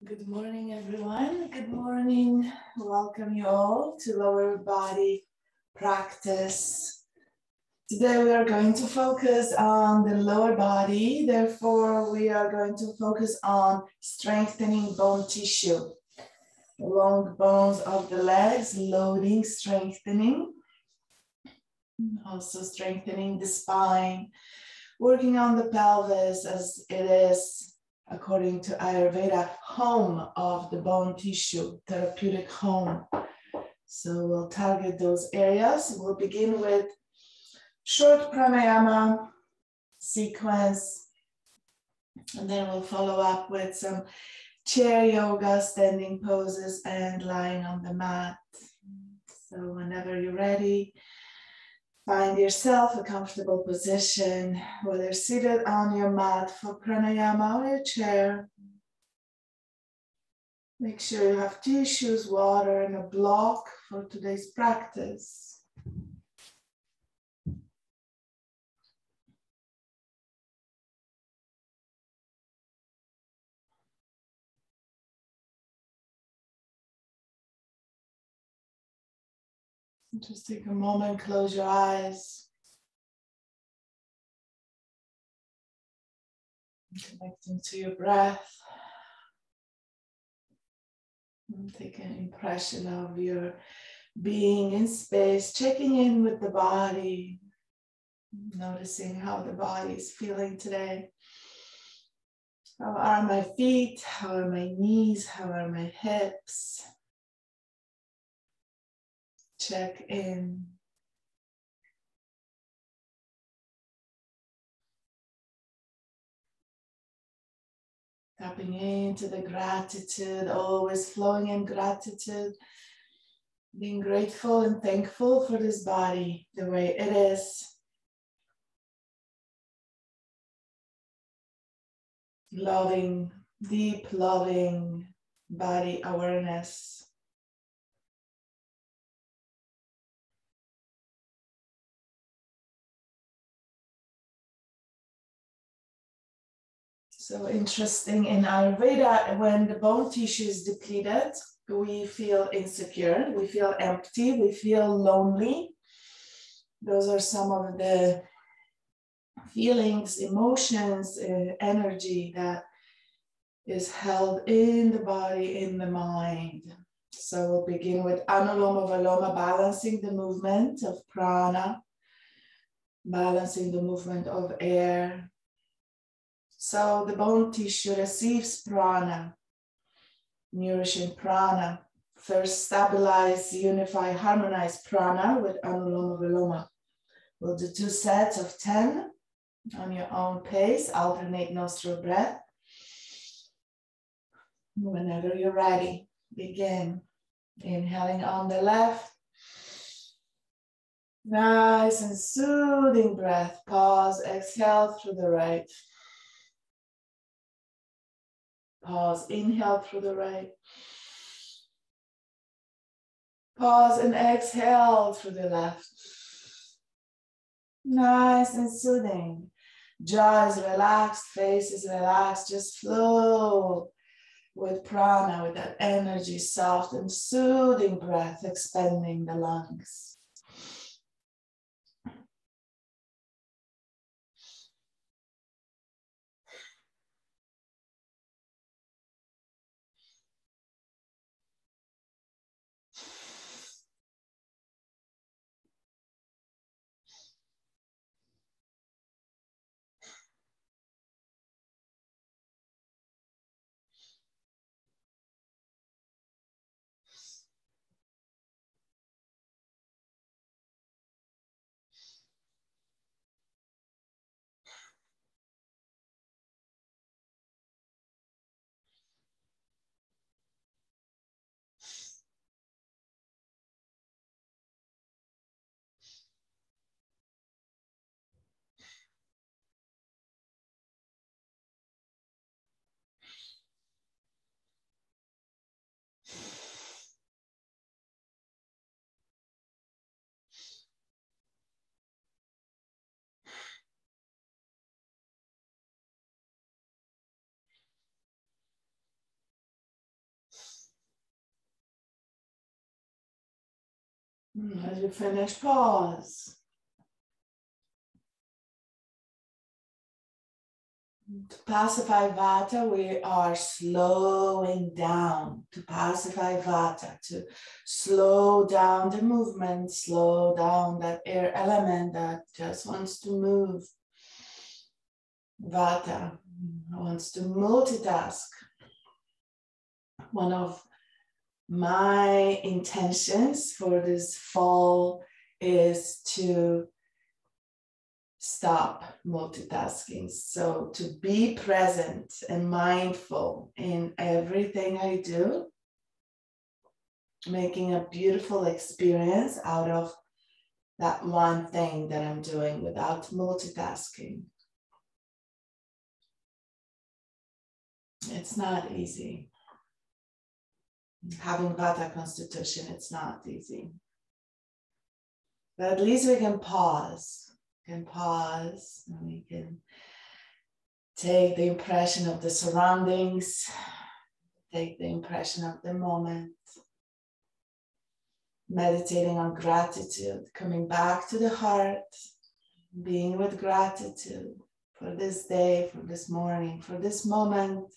Good morning, everyone. Good morning. Welcome you all to lower body practice. Today we are going to focus on the lower body. Therefore, we are going to focus on strengthening bone tissue. The long bones of the legs, loading, strengthening. Also strengthening the spine. Working on the pelvis as it is, according to Ayurveda, home of the bone tissue, therapeutic home. So we'll target those areas. We'll begin with short pranayama sequence, and then we'll follow up with some chair yoga, standing poses, and lying on the mat. So whenever you're ready, find yourself a comfortable position, whether seated on your mat for pranayama or your chair. Make sure you have tissues, water, and a block for today's practice. Just take a moment, close your eyes. Connecting to your breath. And take an impression of your being in space, checking in with the body, noticing how the body is feeling today. How are my feet? How are my knees? How are my hips? Check in. Tapping into the gratitude, always flowing in gratitude. Being grateful and thankful for this body, the way it is. Loving, deep loving body awareness. So interesting, in Ayurveda, when the bone tissue is depleted, we feel insecure, we feel empty, we feel lonely. Those are some of the feelings, emotions, energy that is held in the body, in the mind. So we'll begin with Anuloma Viloma, balancing the movement of prana, balancing the movement of air. So the bone tissue receives prana, nourishing prana. First, stabilize, unify, harmonize prana with Anuloma Viloma. We'll do 2 sets of 10 on your own pace, alternate nostril breath. Whenever you're ready, begin. Inhaling on the left. Nice and soothing breath. Pause, exhale through the right. Pause, inhale through the right. Pause and exhale through the left. Nice and soothing. Jaw is relaxed, face is relaxed. Just flow with prana, with that energy, soft and soothing breath, expanding the lungs. As you finish, pause. To pacify Vata, we are slowing down. To pacify Vata, to slow down the movement, slow down that air element that just wants to move. Vata wants to multitask. One of my intentions for this fall is to stop multitasking. So to be present and mindful in everything I do, making a beautiful experience out of that one thing that I'm doing without multitasking. It's not easy. Having Vata constitution, it's not easy. But at least we can pause. We can pause and we can take the impression of the surroundings, take the impression of the moment, meditating on gratitude, coming back to the heart, being with gratitude for this day, for this morning, for this moment,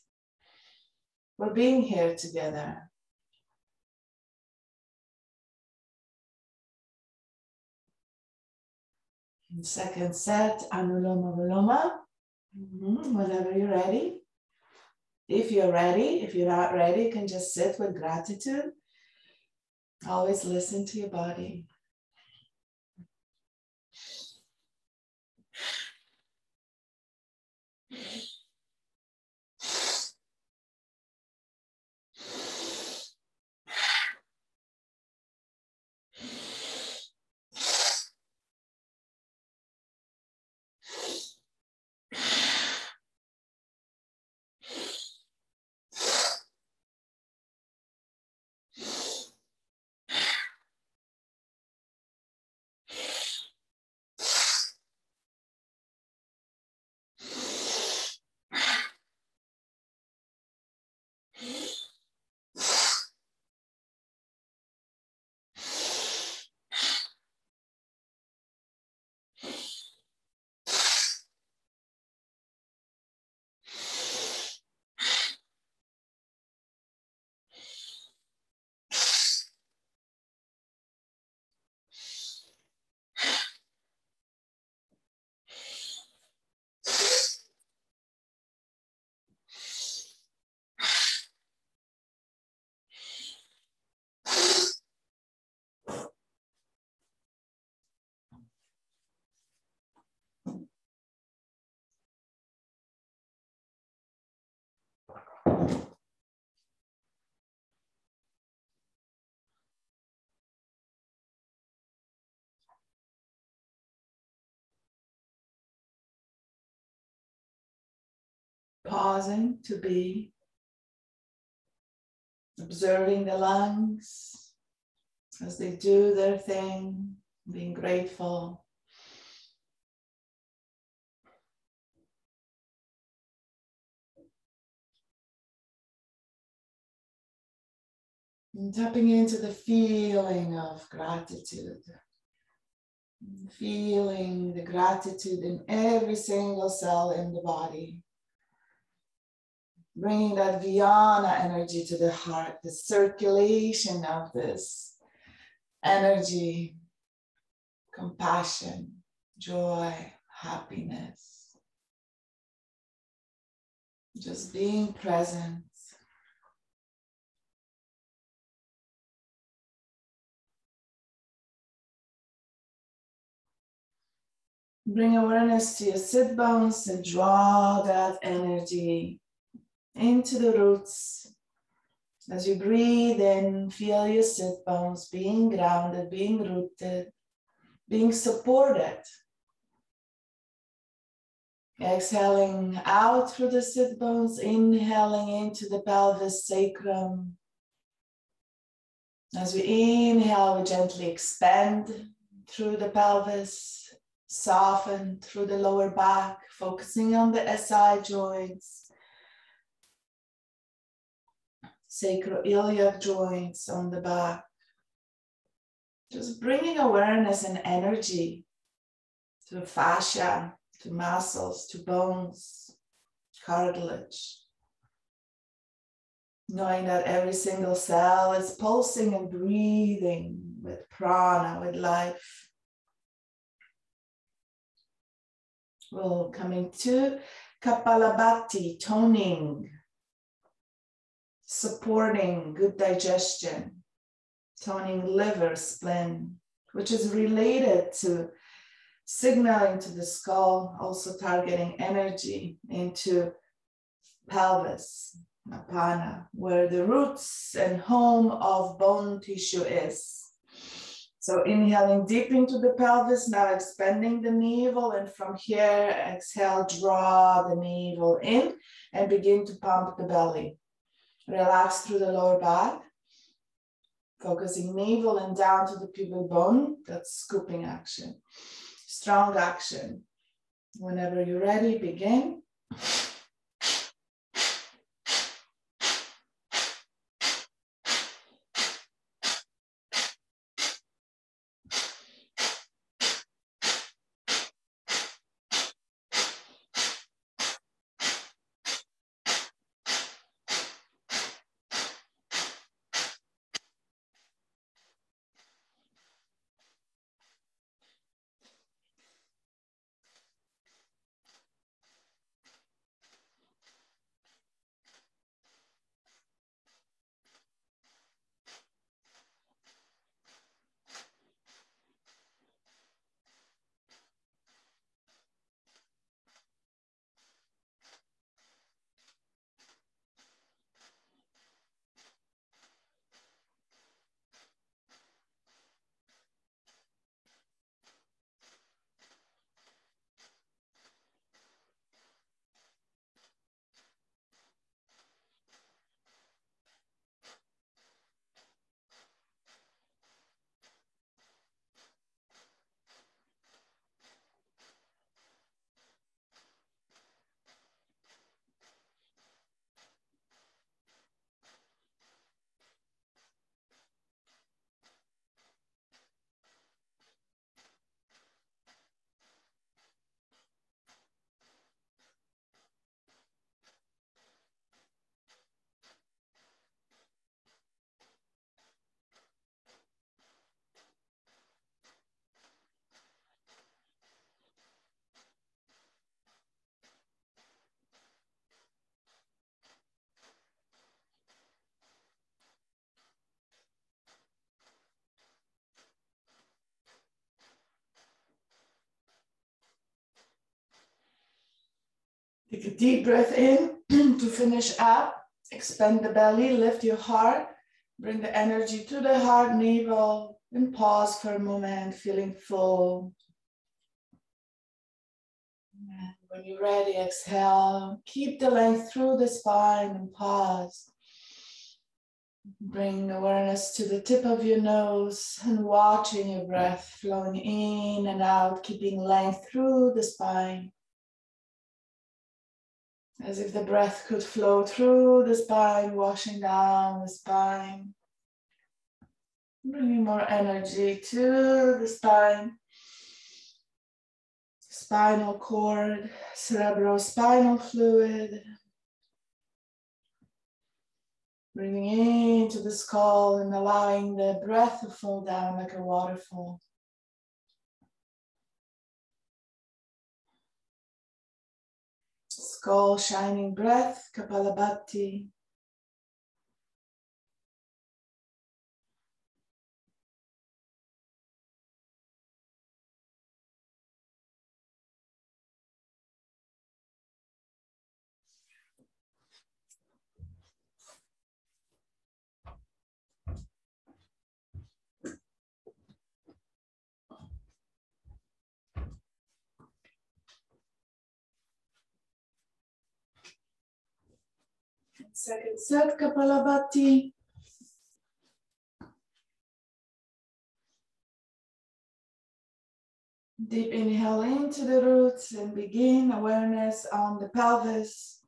for being here together. And second set, Anuloma Viloma. Whenever you're ready. If you're ready, if you're not ready, you can just sit with gratitude. Always listen to your body. Pausing to be, observing the lungs as they do their thing, being grateful. And tapping into the feeling of gratitude. Feeling the gratitude in every single cell in the body. Bringing that Vyana energy to the heart, the circulation of this energy, compassion, joy, happiness. Just being present. Bring awareness to your sit bones and draw that energy into the roots. As you breathe in, feel your sit bones being grounded, being rooted, being supported. Exhaling out through the sit bones, inhaling into the pelvis sacrum. As we inhale, we gently expand through the pelvis. Soften through the lower back, focusing on the SI joints, sacroiliac joints on the back, Just bringing awareness and energy to fascia, to muscles, to bones, cartilage. Knowing that every single cell is pulsing and breathing with prana, with life. We'll come into Kapalabhati, toning, supporting good digestion, toning liver, spleen, which is related to signaling to the skull, also targeting energy into pelvis, apana, where the roots and home of bone tissue is. So inhaling deep into the pelvis, now expanding the navel, and from here, exhale, draw the navel in and begin to pump the belly. Relax through the lower back, focusing navel and down to the pubic bone. That's scooping action. Strong action. Whenever you're ready, begin. Take a deep breath in to finish up. Expand the belly, lift your heart, bring the energy to the heart, navel, and pause for a moment, feeling full. And when you're ready, exhale. Keep the length through the spine and pause. Bring awareness to the tip of your nose and watching your breath flowing in and out, keeping length through the spine. As if the breath could flow through the spine, washing down the spine. Bringing more energy to the spine. Spinal cord, cerebrospinal fluid. Bringing into the skull and allowing the breath to fall down like a waterfall. Skull, shining breath, Kapalabhati. Second set, Kapalabhati. Deep inhale into the roots and begin awareness on the pelvis.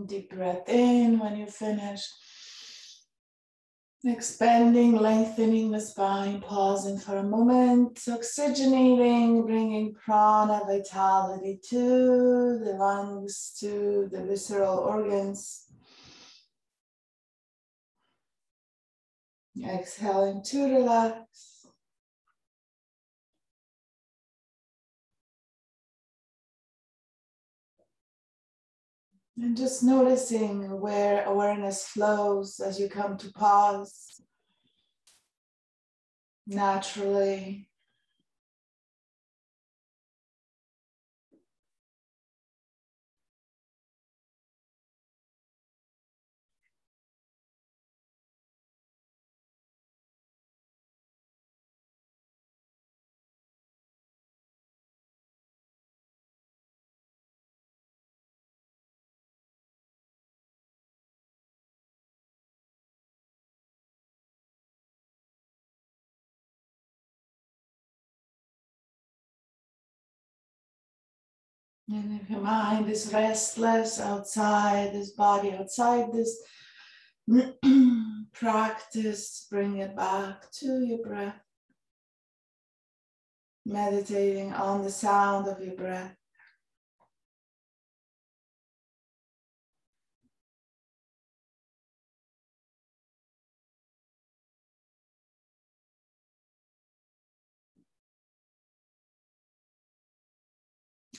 Deep breath in when you finish. Expanding, lengthening the spine, pausing for a moment, oxygenating, bringing prana vitality to the lungs, to the visceral organs. Exhaling to relax. And just noticing where awareness flows as you come to pause naturally. And if your mind is restless outside this body, outside this practice, bring it back to your breath. Meditating on the sound of your breath.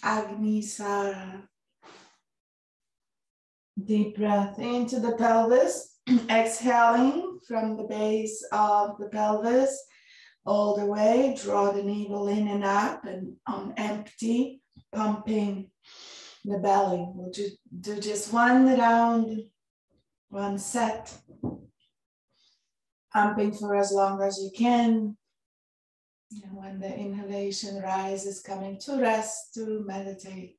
Agnisara. Deep breath into the pelvis, exhaling from the base of the pelvis all the way. Draw the navel in and up, and on empty, pumping the belly. We'll do just one round, one set. Pumping for as long as you can. And when the inhalation rises, coming to rest, to meditate.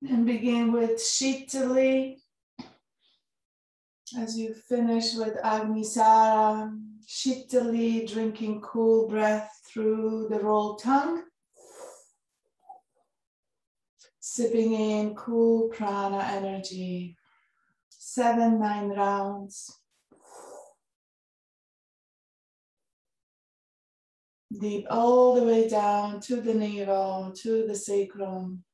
And begin with Shitali. As you finish with Agnisara, Shitali, drinking cool breath through the rolled tongue. Sipping in cool prana energy. 7-9 rounds. Deep all the way down to the navel, to the sacrum.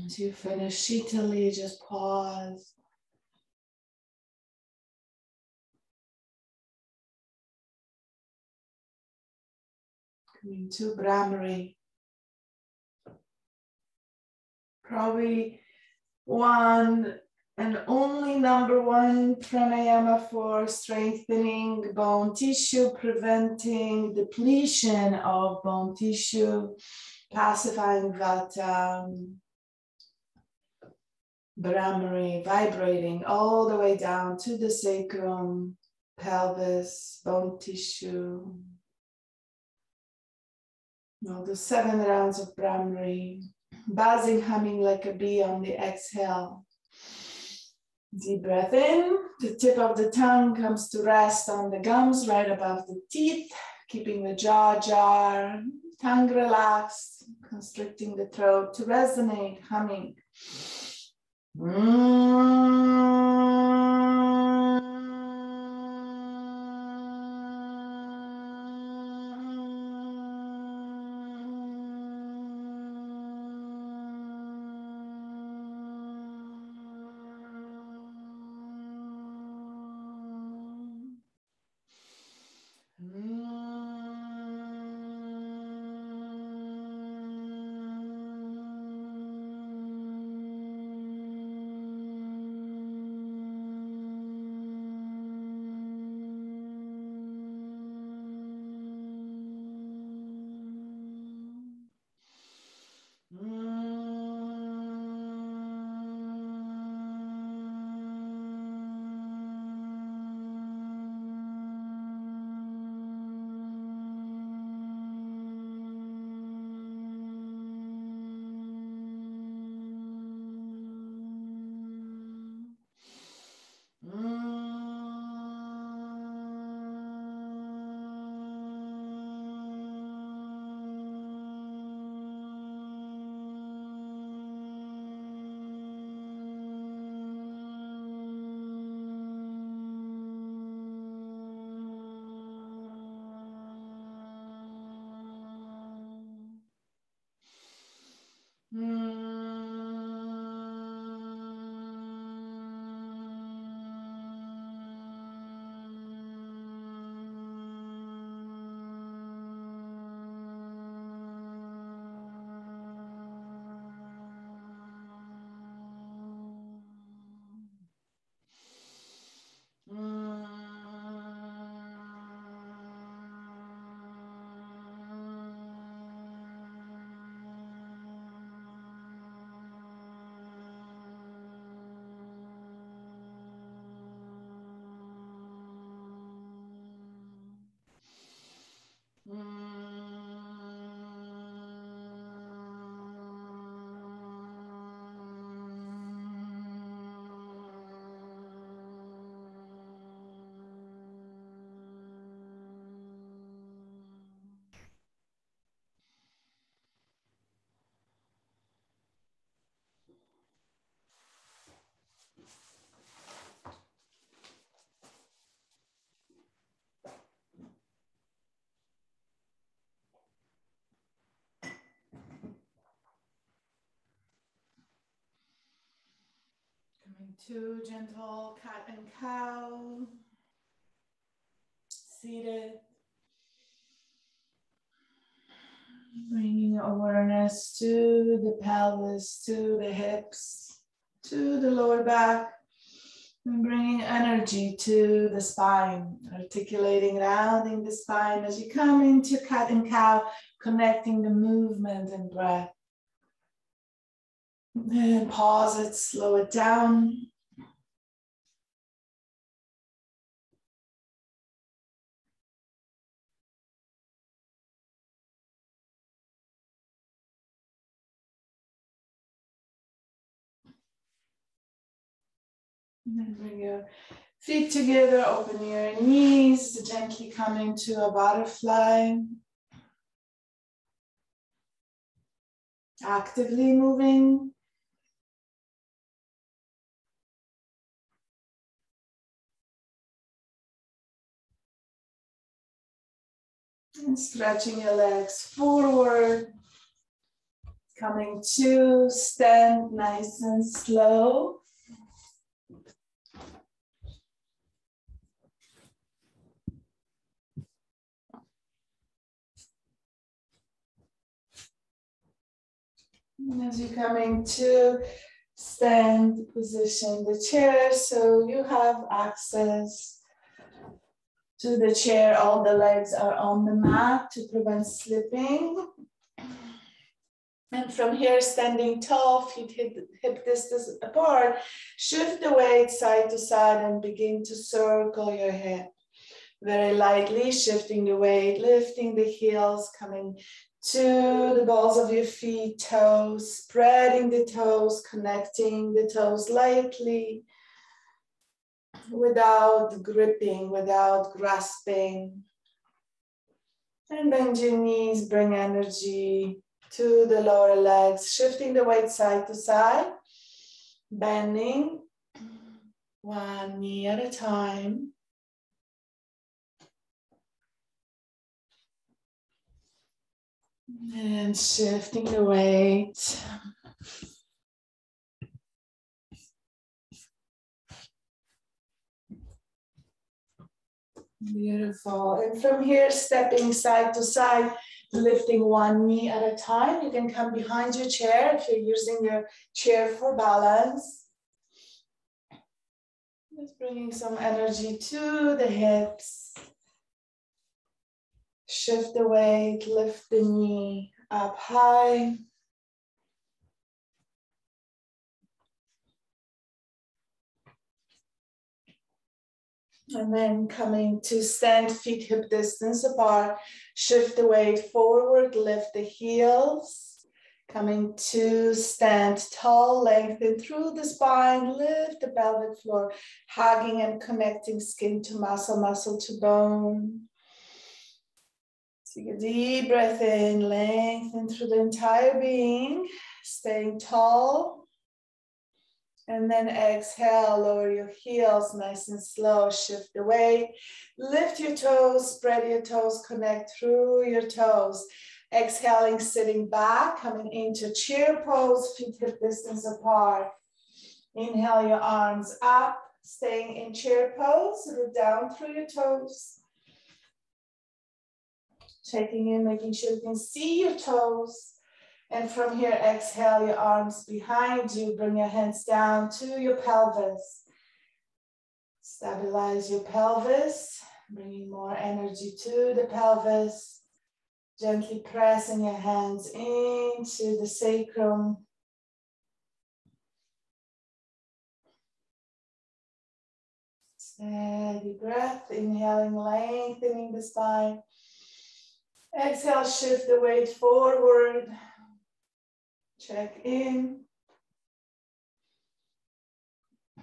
As you finish Shitali, just pause. Coming to Brahmari. Probably one And only number one pranayama for strengthening bone tissue, preventing depletion of bone tissue, pacifying vata, Brahmari, vibrating all the way down to the sacrum, pelvis, bone tissue. Now the 7 rounds of Brahmari, buzzing, humming like a bee on the exhale. Deep breath in, the tip of the tongue comes to rest on the gums right above the teeth, keeping the jaw jar, tongue relaxed, constricting the throat to resonate, humming. To gentle cat and cow, seated, bringing awareness to the pelvis, to the hips, to the lower back, and bringing energy to the spine, articulating, rounding the spine as you come into cat and cow, connecting the movement and breath. And pause it, slow it down. And then bring your feet together, open your knees, gently come into a butterfly. Actively moving. And stretching your legs forward. Coming to stand nice and slow. And as you're coming to stand position the chair so you have access to the chair. All the legs are on the mat to prevent slipping. And from here, standing tall, feet hip distance apart, shift the weight side to side and begin to circle your head. Very lightly shifting the weight, lifting the heels, coming to the balls of your feet, toes, spreading the toes, connecting the toes lightly, without gripping, without grasping. And bend your knees, bring energy to the lower legs, shifting the weight side to side, bending one knee at a time. And shifting the weight. Beautiful. And from here, stepping side to side, lifting one knee at a time. You can come behind your chair if you're using your chair for balance. Just bringing some energy to the hips. Shift the weight, lift the knee up high. And then coming to stand, feet hip distance apart. Shift the weight forward, lift the heels. Coming to stand tall, lengthen through the spine, lift the pelvic floor, hugging and connecting skin to muscle, muscle to bone. Take a deep breath in, lengthen through the entire being, staying tall. And then exhale, lower your heels, nice and slow, shift the weight. Lift your toes, spread your toes, connect through your toes. Exhaling, sitting back, coming into chair pose, feet hip distance apart. Inhale your arms up, staying in chair pose, root down through your toes. Checking in, making sure you can see your toes. And from here, exhale your arms behind you. Bring your hands down to your pelvis. Stabilize your pelvis, bringing more energy to the pelvis. Gently pressing your hands into the sacrum. Steady breath, inhaling, lengthening the spine. Exhale, shift the weight forward. Check in.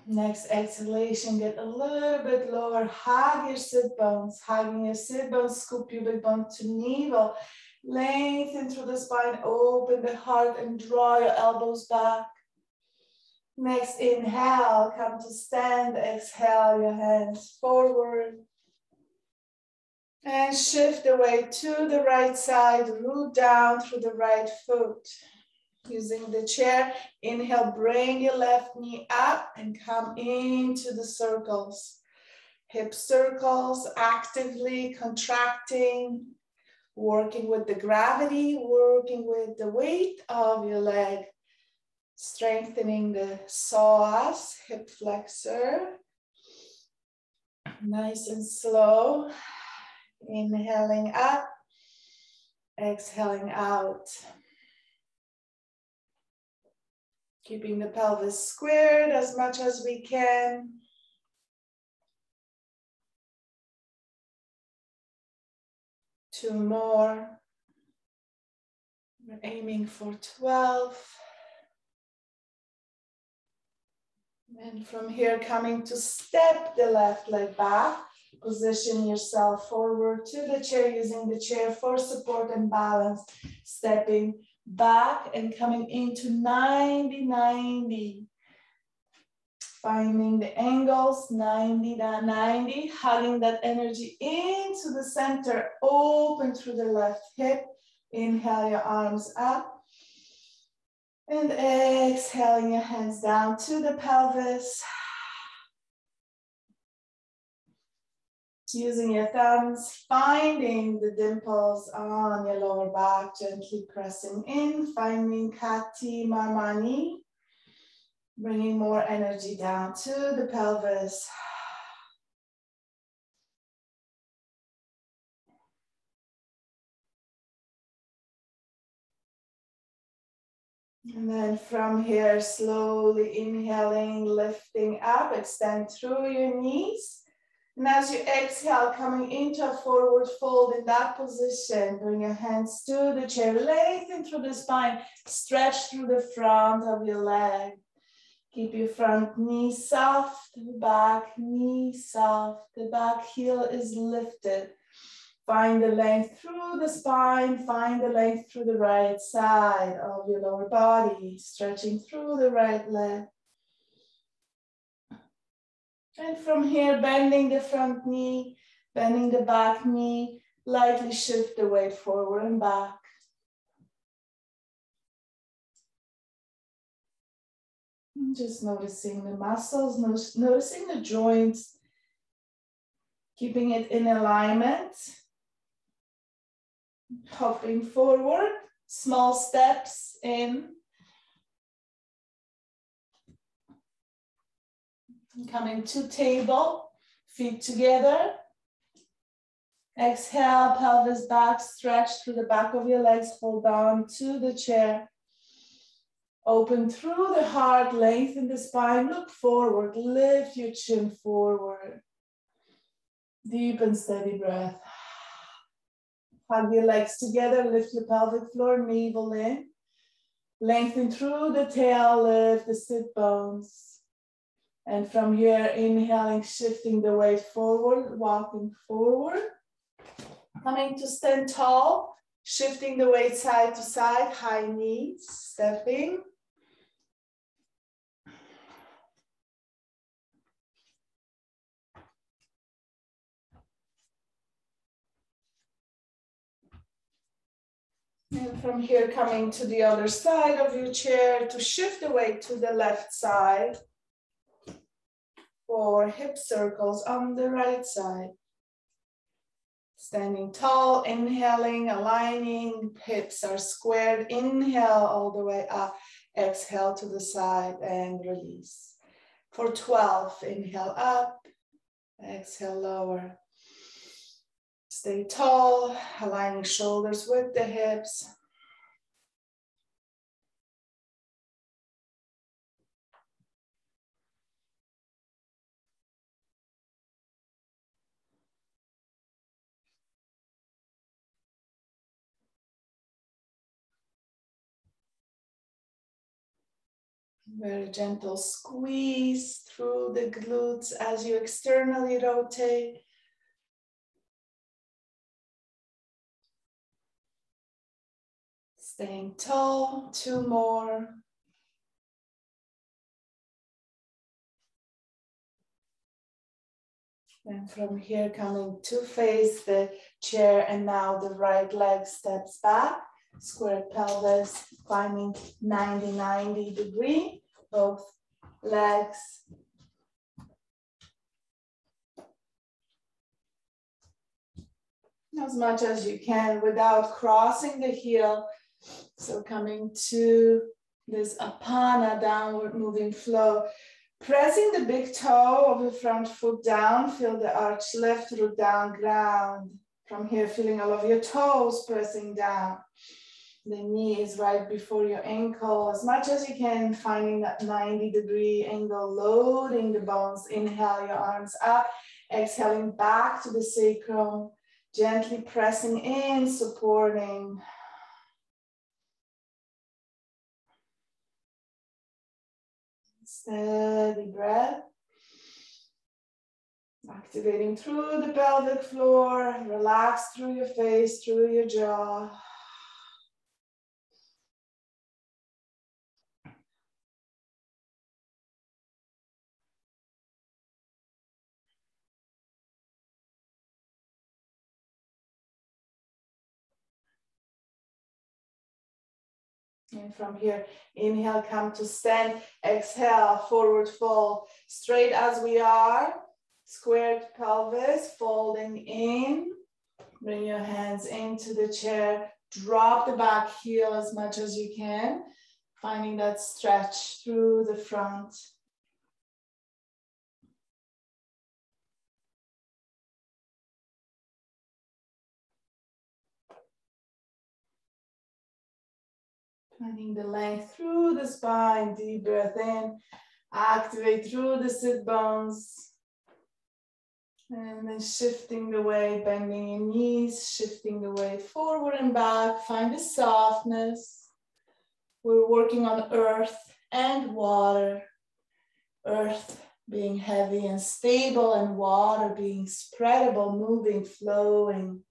Next exhalation, get a little bit lower. Hug your sit bones. Hugging your sit bones, scoop pubic bone to navel. Lengthen through the spine, open the heart and draw your elbows back. Next inhale, come to stand. Exhale, your hands forward. And shift the weight to the right side, root down through the right foot. Using the chair, inhale, bring your left knee up and come into the circles. Hip circles, actively contracting, working with the gravity, working with the weight of your leg, strengthening the psoas, hip flexor. Nice and slow. Inhaling up, exhaling out. Keeping the pelvis squared as much as we can. Two more. We're aiming for 12. And from here, coming to step the left leg back. Position yourself forward to the chair, using the chair for support and balance. Stepping back and coming into 90-90. Finding the angles, 90, hugging that energy into the center, open through the left hip. Inhale your arms up. And exhaling your hands down to the pelvis. Using your thumbs, finding the dimples on your lower back, gently pressing in, finding Kati Marmani. Bringing more energy down to the pelvis. And then from here, slowly inhaling, lifting up, extend through your knees. And as you exhale, coming into a forward fold in that position, bring your hands to the chair, lengthen through the spine, stretch through the front of your leg. Keep your front knee soft, the back knee soft, the back heel is lifted. Find the length through the spine, find the length through the right side of your lower body, stretching through the right leg. And from here, bending the front knee, bending the back knee, lightly shift the weight forward and back. And just noticing the muscles, noticing the joints, keeping it in alignment. Hopping forward, small steps in. Coming to table, feet together. Exhale, pelvis back, stretch through the back of your legs, hold on to the chair. Open through the heart, lengthen the spine, look forward, lift your chin forward. Deep and steady breath. Hug your legs together, lift your pelvic floor, navel in. Lengthen through the tail, lift the sit bones. And from here, inhaling, shifting the weight forward, walking forward. Coming to stand tall, shifting the weight side to side, high knees, stepping. And from here, coming to the other side of your chair to shift the weight to the left side. For hip circles on the right side. Standing tall, inhaling, aligning, hips are squared. Inhale all the way up, exhale to the side and release. For 12, inhale up, exhale lower. Stay tall, aligning shoulders with the hips. Very gentle squeeze through the glutes as you externally rotate. Staying tall, 2 more. And from here, coming to face the chair, and now the right leg steps back. Square pelvis, finding 90 degree, both legs. As much as you can without crossing the heel. So coming to this apana, downward moving flow. Pressing the big toe of the front foot down, feel the arch left root down, ground. From here, feeling all of your toes pressing down. The knee is right before your ankle, as much as you can, finding that 90 degree angle, loading the bones. Inhale your arms up, exhaling back to the sacrum, gently pressing in, supporting. Steady breath. Activating through the pelvic floor, relax through your face, through your jaw. And from here, inhale, come to stand, exhale, forward fold, straight as we are, squared pelvis, folding in, bring your hands into the chair, drop the back heel as much as you can, Finding that stretch through the front. Finding the length through the spine, deep breath in, activate through the sit bones. And then shifting the weight, bending your knees, shifting the weight forward and back. Find the softness. We're working on earth and water. Earth being heavy and stable, and water being spreadable, moving, flowing.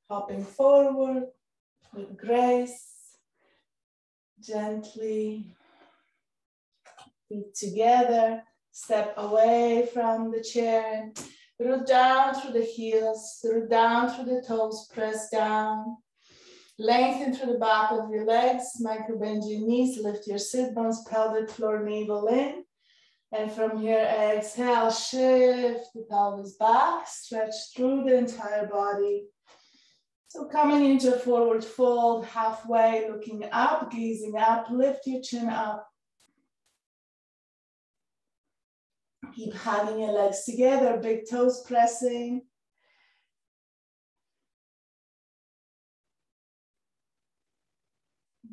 Hopping forward with grace. Gently, feet together, step away from the chair, root down through the heels, root down through the toes, press down, lengthen through the back of your legs, micro bend your knees, lift your sit bones, pelvic floor, navel in, and from here, exhale, shift the pelvis back, stretch through the entire body. So coming into a forward fold, halfway, looking up, gazing up, lift your chin up. Keep hugging your legs together, big toes pressing.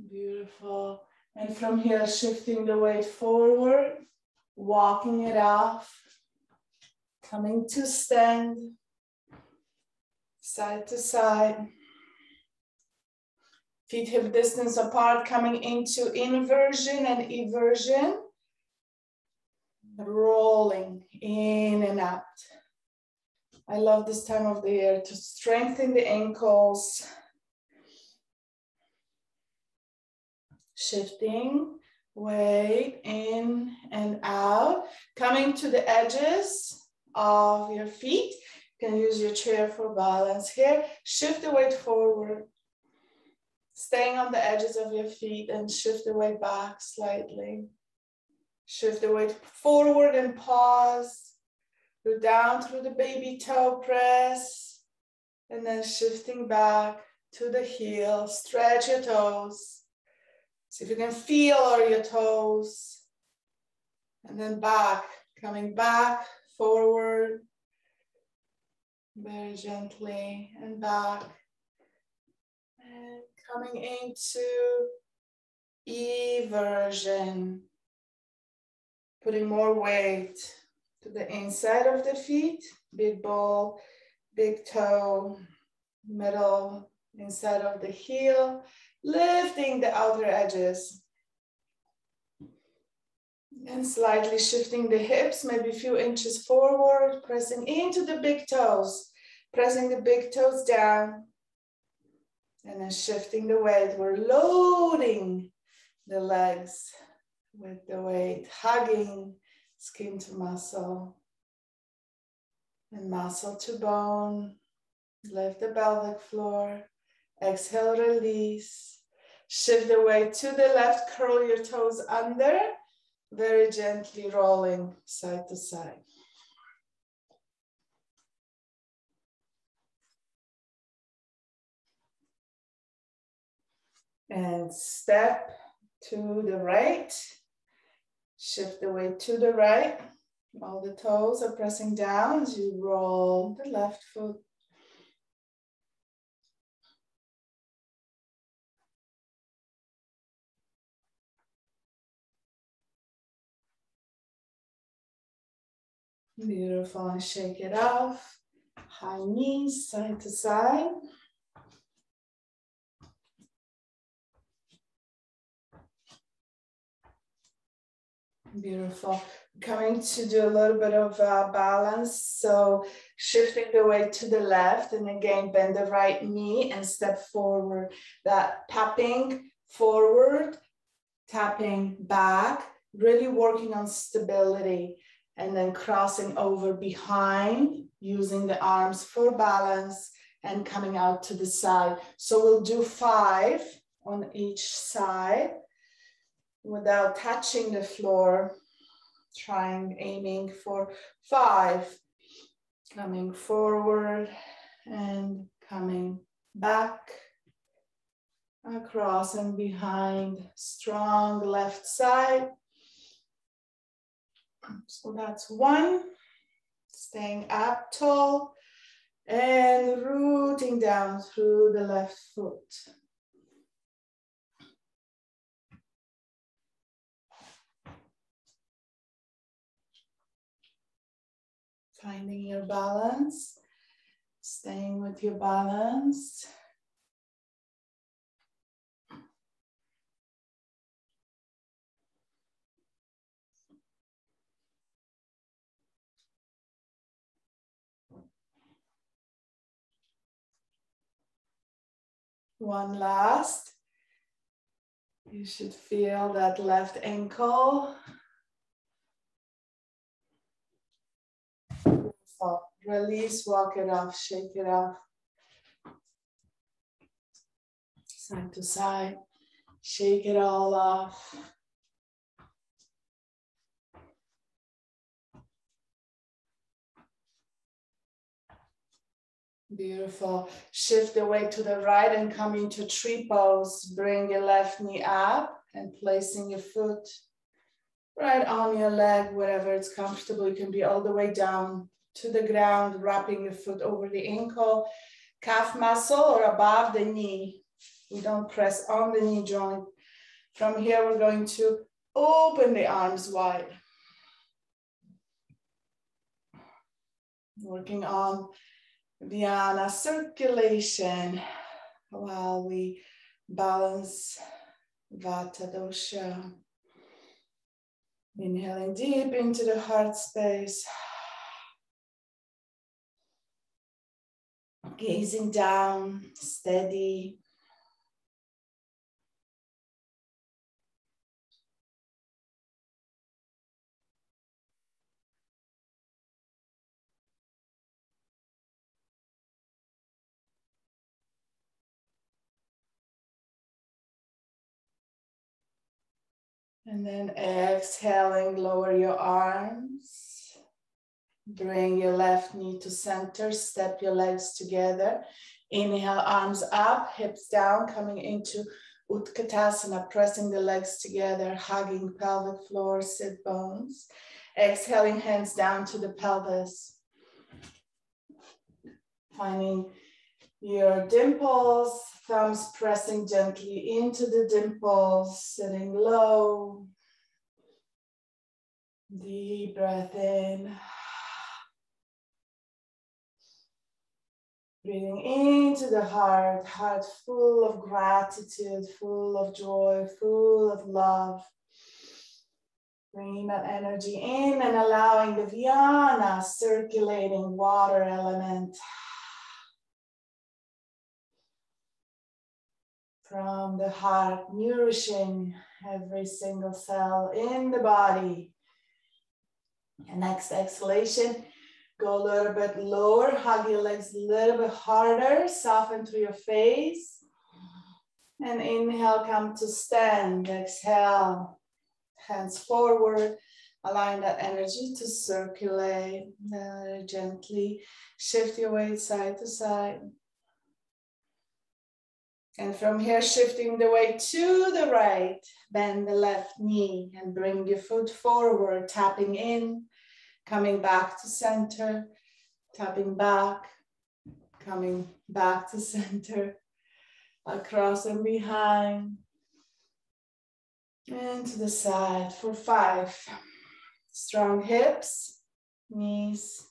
Beautiful. And from here, shifting the weight forward, walking it off, coming to stand. Side to side. Feet hip distance apart, coming into inversion and eversion. Rolling in and out. I love this time of the year to strengthen the ankles. Shifting, weight in and out. Coming to the edges of your feet. You can use your chair for balance here. Shift the weight forward. Staying on the edges of your feet and shift the weight back slightly. Shift the weight forward and pause. Go down through the baby toe press. And then shifting back to the heel. Stretch your toes. See if you can feel all your toes. And then back. Coming back, forward. Very gently and back. And coming into eversion. Putting more weight to the inside of the feet. Big ball, big toe, middle, inside of the heel. Lifting the outer edges. And slightly shifting the hips, maybe a few inches forward, pressing into the big toes, pressing the big toes down, and then shifting the weight. We're loading the legs with the weight, hugging skin to muscle and muscle to bone. Lift the pelvic floor, exhale, release. Shift the weight to the left, curl your toes under. Very gently rolling side to side. And step to the right. Shift the weight to the right. All the toes are pressing down as you roll the left foot. Beautiful, and shake it off. High knees, side to side. Beautiful. Coming to do a little bit of balance. So shifting the weight to the left, and again, bend the right knee and step forward. That tapping forward, tapping back, really working on stability. And then crossing over behind, using the arms for balance and coming out to the side. So we'll do 5 on each side without touching the floor. Aiming for 5. Coming forward and coming back. Across and behind, strong left side. So that's one. Staying up tall and rooting down through the left foot. Finding your balance, staying with your balance. One last. You should feel that left ankle. Release, walk it off, shake it off. Side to side, shake it all off. Beautiful. Shift the weight to the right and come into tree pose. Bring your left knee up and placing your foot right on your leg, wherever it's comfortable. You can be all the way down to the ground, wrapping your foot over the ankle, calf muscle or above the knee. We don't press on the knee joint. From here, we're going to open the arms wide. Working on Dhyana circulation while we balance Vata dosha. Inhaling deep into the heart space. Gazing down, steady. And then exhaling, lower your arms. Bring your left knee to center, step your legs together. Inhale, arms up, hips down, coming into Utkatasana, pressing the legs together, hugging pelvic floor, sit bones. Exhaling, hands down to the pelvis. Finding your dimples, thumbs pressing gently into the dimples, sitting low. Deep breath in. Breathing into the heart, heart full of gratitude, full of joy, full of love. Bringing that energy in and allowing the Dhyana circulating water element from the heart, nourishing every single cell in the body. And next exhalation, go a little bit lower, hug your legs a little bit harder, soften through your face. And inhale, come to stand. Exhale, hands forward, allowing that energy to circulate. Gently shift your weight side to side. And from here, shifting the weight to the right, bend the left knee and bring your foot forward, tapping in, coming back to center, tapping back, coming back to center, across and behind, and to the side for 5. Strong hips, knees,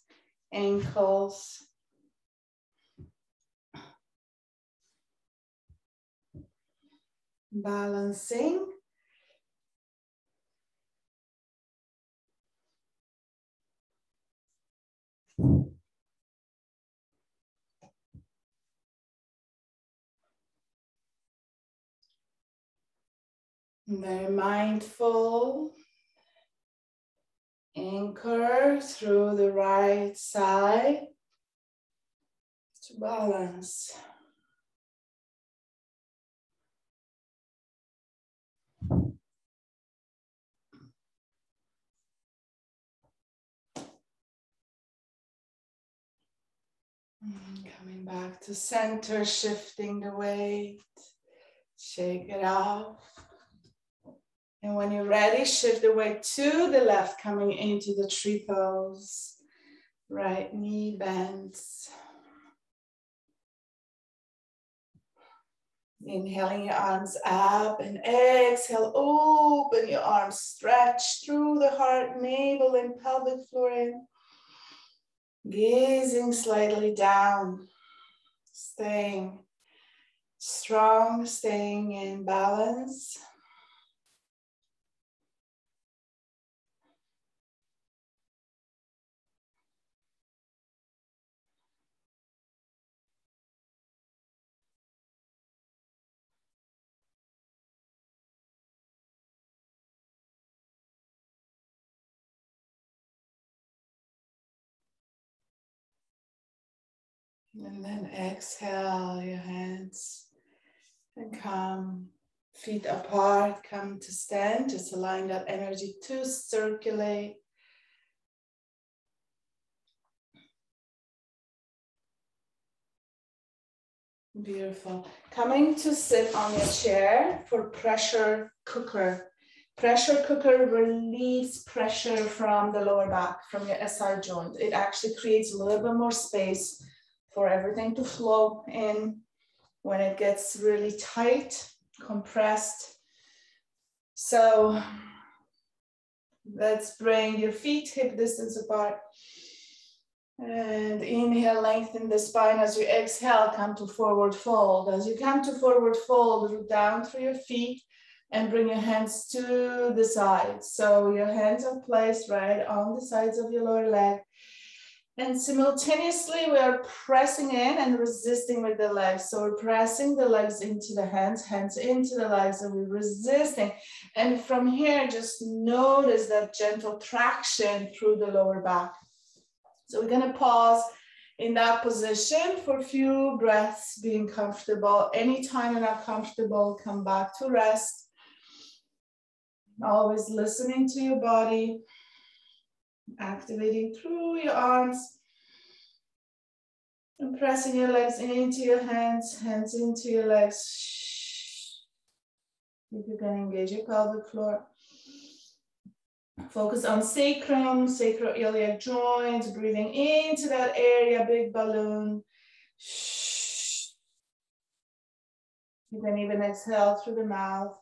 ankles. Balancing. Very mindful. Anchor through the right side to balance. Coming back to center, shifting the weight Shake it off. And when you're ready, shift the weight to the left, coming into the tree pose. Right knee bends. Inhaling your arms up and exhale, open your arms, stretch through the heart, navel and pelvic floor in. Gazing slightly down, staying strong, staying in balance. And then exhale your hands and come feet apart, come to stand, just allowing that energy to circulate. Beautiful. Coming to sit on your chair for pressure cooker. Pressure cooker relieves pressure from the lower back, from your SI joint. It actually creates a little bit more space for everything to flow in when it gets really tight, compressed. So let's bring your feet hip distance apart. And inhale, lengthen the spine. As you exhale, come to forward fold. As you come to forward fold, root down through your feet and bring your hands to the sides. So your hands are placed right on the sides of your lower leg. And simultaneously, we are pressing in and resisting with the legs. So we're pressing the legs into the hands, hands into the legs, and we're resisting. And from here, just notice that gentle traction through the lower back. So we're gonna pause in that position for a few breaths, being comfortable. Anytime you're not comfortable, come back to rest. Always listening to your body, activating through your arms, and pressing your legs into your hands, hands into your legs. If you can engage your pelvic floor. Focus on sacrum, sacroiliac joints, breathing into that area, big balloon. You can even exhale through the mouth.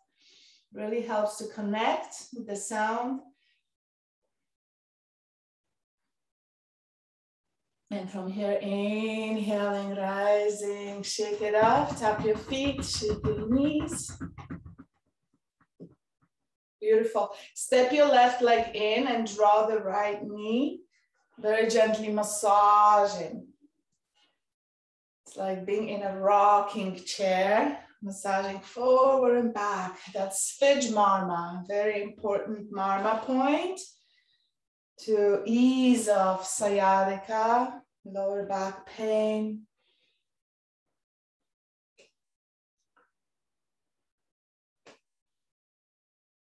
Really helps to connect with the sound. And from here, inhaling, rising, shake it off, tap your feet, shake your knees. Beautiful. Step your left leg in and draw the right knee. Very gently massaging. It's like being in a rocking chair, massaging forward and back. That's Fidge Marma, very important Marma point to ease off sciatica, lower back pain.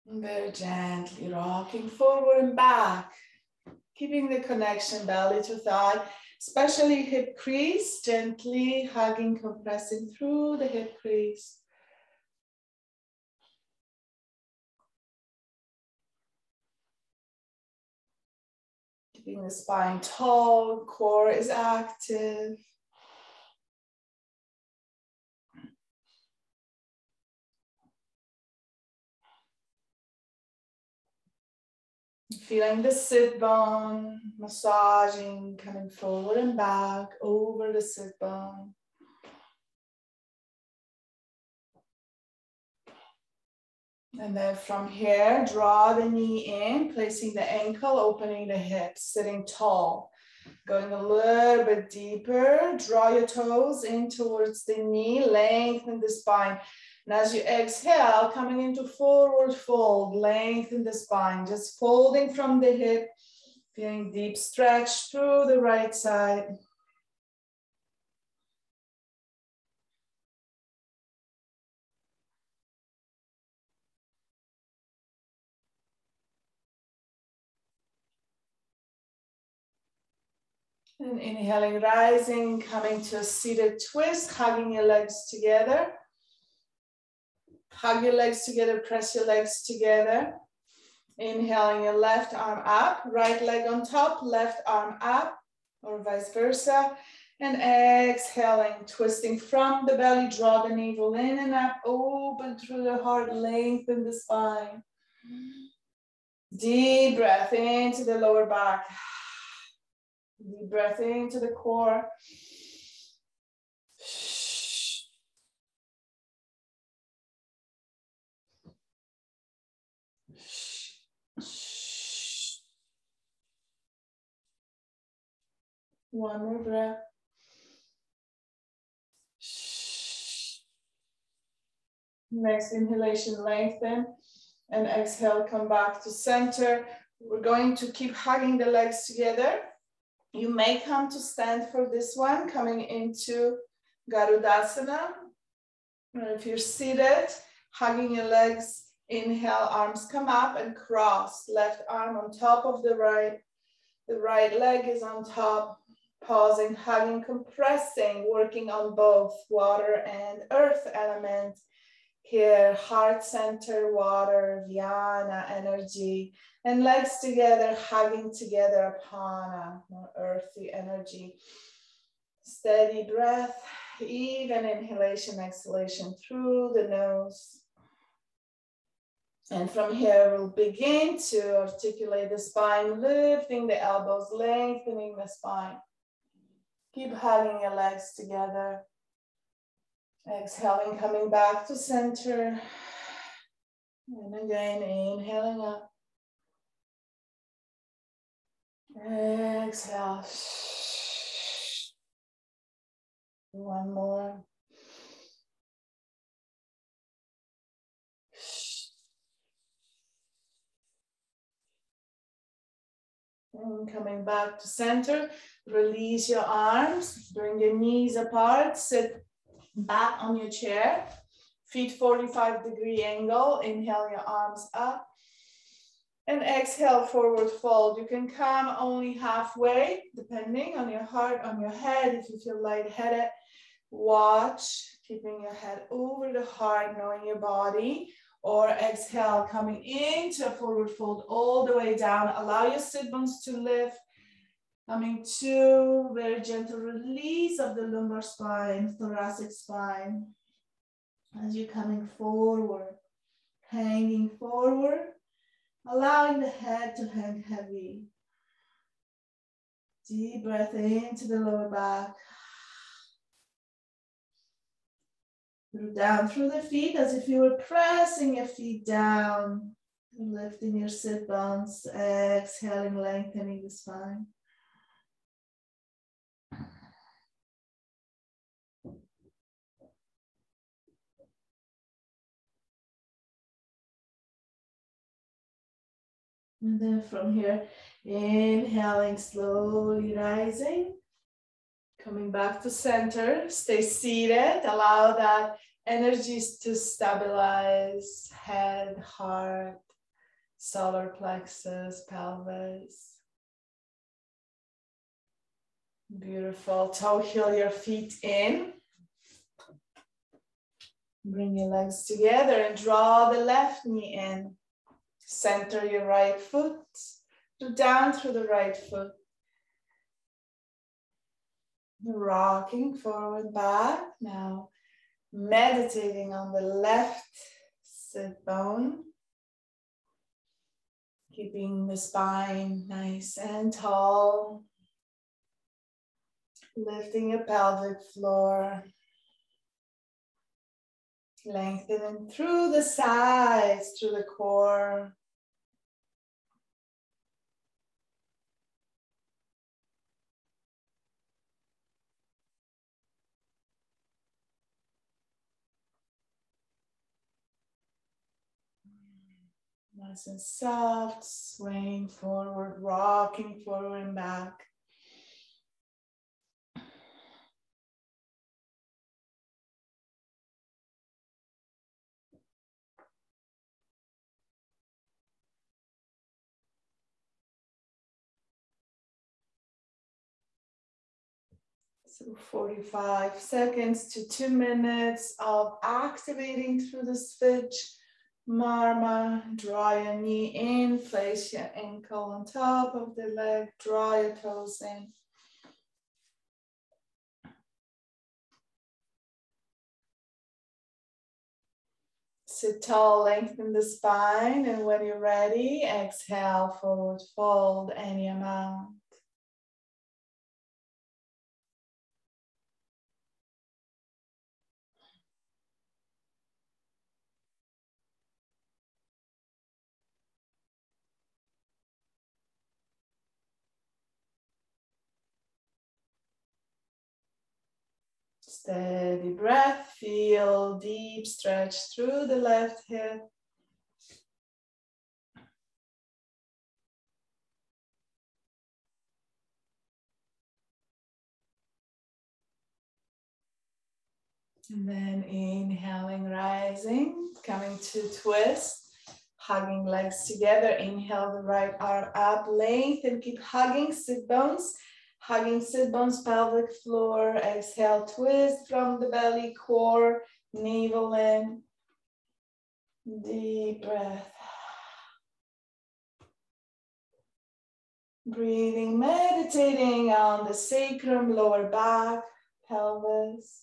Very gently rocking forward and back, keeping the connection belly to thigh, especially hip crease, gently hugging, compressing through the hip crease. Keeping the spine tall, core is active. Feeling the sit bone, massaging, coming forward and back over the sit bone. And then from here, draw the knee in, placing the ankle, opening the hips, sitting tall. Going a little bit deeper, draw your toes in towards the knee, lengthen the spine. And as you exhale, coming into forward fold, lengthen the spine, just folding from the hip, feeling deep stretch through the right side. And inhaling, rising, coming to a seated twist, hugging your legs together. Hug your legs together, press your legs together. Inhaling your left arm up, right leg on top, left arm up, or vice versa. And exhaling, twisting from the belly, draw the navel in and up, open through the heart, lengthen the spine. Deep breath into the lower back. Deep breath into the core. One more breath. Next inhalation, lengthen. And exhale, come back to center. We're going to keep hugging the legs together. You may come to stand for this one, coming into Garudasana. And if you're seated, hugging your legs, inhale, arms come up and cross. Left arm on top of the right leg is on top. Pausing, hugging, compressing, working on both water and earth element. Here, heart center, water, Vyana, energy, and legs together, hugging together, Prana, more earthy energy. Steady breath, even inhalation, exhalation through the nose. And from here, we'll begin to articulate the spine, lifting the elbows, lengthening the spine. Keep hugging your legs together. Exhaling, coming back to center. And again, inhaling up. Exhale. One more. And coming back to center. Release your arms. Bring your knees apart. Sit back on your chair. Feet 45-degree angle. Inhale your arms up. And exhale, forward fold. You can come only halfway, depending on your heart, on your head. If you feel lightheaded, watch, keeping your head over the heart, knowing your body. Or exhale, coming into a forward fold all the way down. Allow your sit bones to lift. Coming to very gentle release of the lumbar spine, thoracic spine. As you're coming forward, hanging forward. Allowing the head to hang heavy. Deep breath into the lower back. Down through the feet as if you were pressing your feet down. Lifting your sit bones. Exhaling, lengthening the spine. And then from here, inhaling, slowly rising. Coming back to center, stay seated. Allow that energy to stabilize head, heart, solar plexus, pelvis. Beautiful. Toe heel your feet in. Bring your legs together and draw the left knee in. Center your right foot, down through the right foot. Rocking forward, back. Now meditating on the left sit bone. Keeping the spine nice and tall. Lifting your pelvic floor. Lengthening through the sides, through the core. Nice and soft, swaying forward, rocking forward and back. So 45 seconds to 2 minutes of activating through the switch. Marma, draw your knee in, place your ankle on top of the leg, draw your toes in. Sit tall, lengthen the spine, and when you're ready, exhale, forward fold any amount. Steady breath, feel deep stretch through the left hip. And then inhaling, rising, coming to twist, hugging legs together. Inhale the right arm up, lengthen, keep hugging sit bones, pelvic floor. Exhale, twist from the belly, core, navel in. Deep breath. Breathing, meditating on the sacrum, lower back, pelvis.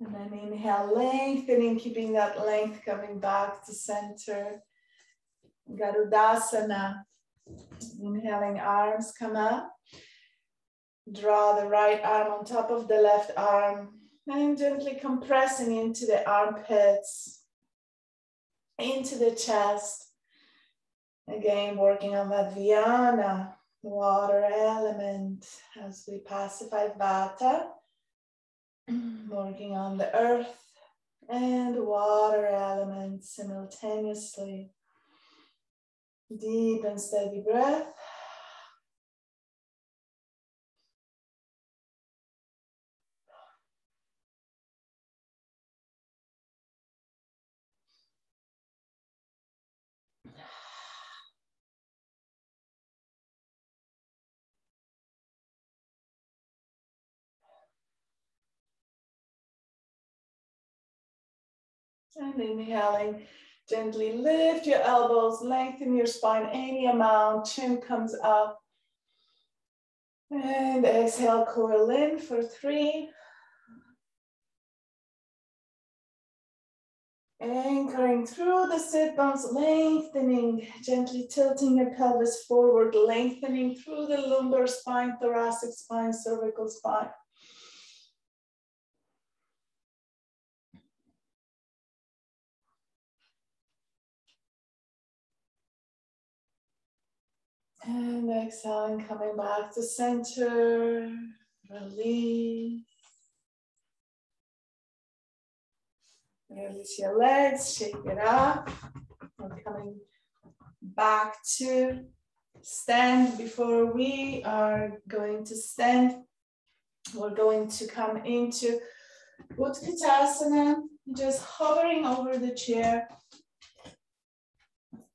And then inhale, lengthening, keeping that length, coming back to center. Garudasana. Inhaling, arms come up. Draw the right arm on top of the left arm and gently compressing into the armpits, into the chest. Again, working on that Vyana, water element, as we pacify Vata. Working on the earth and water element simultaneously. Deep and steady breath. And inhaling, gently lift your elbows, lengthen your spine any amount, chin comes up. And exhale, coil in for 3. Anchoring through the sit bones, lengthening, gently tilting your pelvis forward, lengthening through the lumbar spine, thoracic spine, cervical spine. And exhaling, coming back to center, release. Release your legs, shake it up. We're coming back to stand. Before we are going to stand, we're going to come into Utkatasana, just hovering over the chair.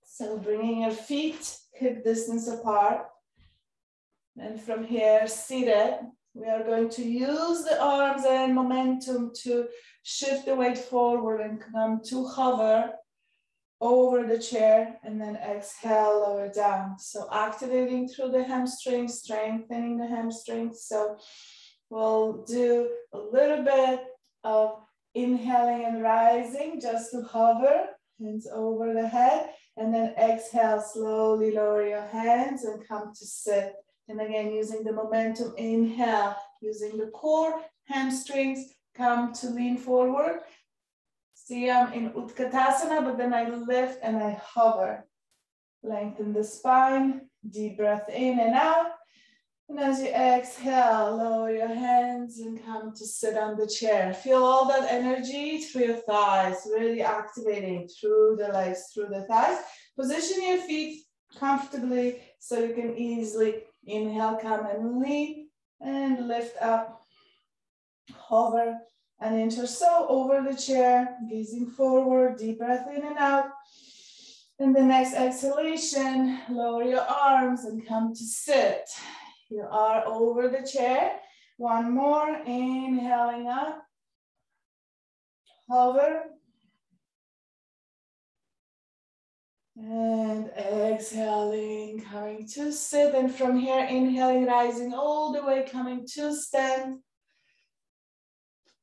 So bringing your feet hip distance apart. And from here, seated, we are going to use the arms and momentum to shift the weight forward and come to hover over the chair, and then exhale, lower down. So activating through the hamstrings, strengthening the hamstrings. So we'll do a little bit of inhaling and rising just to hover, hands over the head, and then exhale, slowly lower your hands and come to sit. And again, using the momentum, inhale, using the core, hamstrings, come to lean forward. See, I'm in Utkatasana, but then I lift and I hover. Lengthen the spine, deep breath in and out. And as you exhale, lower your hands and come to sit on the chair. Feel all that energy through your thighs, really activating through the legs, through the thighs. Position your feet comfortably so you can easily Inhale, come and lead and lift up. Hover an inch or so over the chair, gazing forward, deep breath in and out. And the next exhalation, lower your arms and come to sit. You are over the chair. One more, inhaling up. Hover. And exhaling, coming to sit. And from here, inhaling, rising all the way, coming to stand.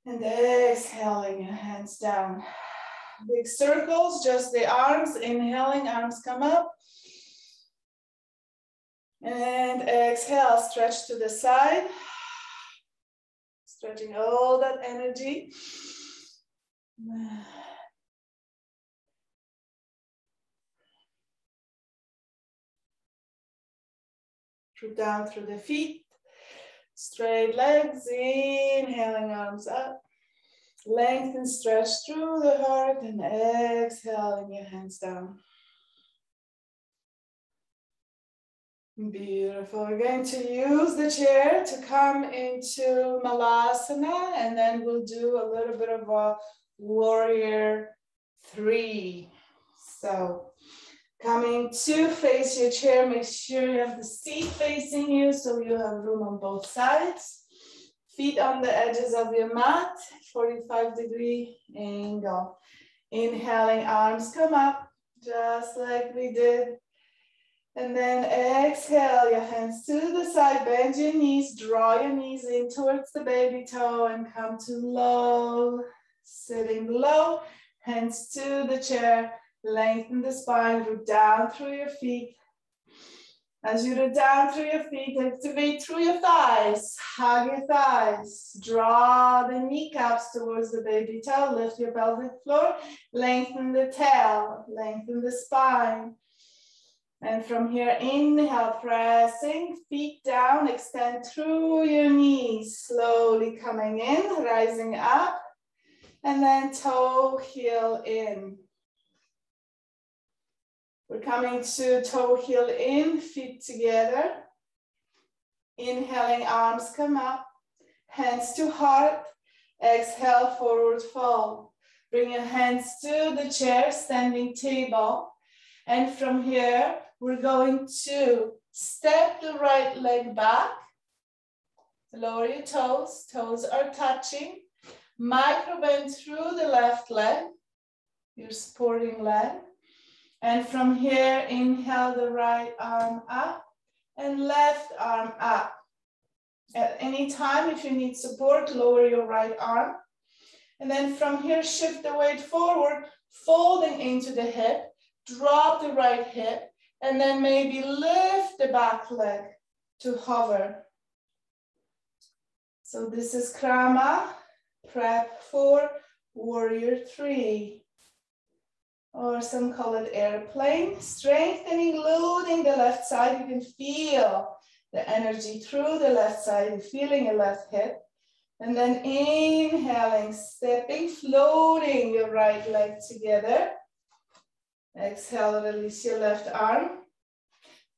And exhaling, hands down. Big circles, just the arms. Inhaling, arms come up. And exhale, stretch to the side. Stretching all that energy. Down through the feet. Straight legs, inhaling, arms up. Lengthen, stretch through the heart, and exhaling your hands down. Beautiful. We're going to use the chair to come into Malasana, and then we'll do a little bit of a warrior 3. So coming to face your chair, make sure you have the seat facing you so you have room on both sides. Feet on the edges of your mat, 45-degree angle. Inhaling, arms come up, just like we did. And then exhale, your hands to the side, bend your knees, draw your knees in towards the baby toe and come to low. Sitting low, hands to the chair, lengthen the spine, root down through your feet. As you root down through your feet, activate through your thighs, hug your thighs, draw the kneecaps towards the baby toe, lift your pelvic floor, lengthen the tail, lengthen the spine. And from here, inhale, pressing, feet down, extend through your knees, slowly coming in, rising up, and then toe, heel in. We're coming to toe, heel in, feet together. Inhaling, arms come up, hands to heart. Exhale, forward fold. Bring your hands to the chair, standing table. And from here, we're going to step the right leg back. Lower your toes, toes are touching. Micro bend through the left leg, your supporting leg. And from here, inhale the right arm up and left arm up. At any time, if you need support, lower your right arm. And then from here, shift the weight forward, folding into the hip, drop the right hip, and then maybe lift the back leg to hover. So this is Krama, prep for warrior 3. Or some call it airplane. Strengthening, loading the left side. You can feel the energy through the left side. You're feeling your left hip. And then inhaling, stepping, floating your right leg together. Exhale, release your left arm.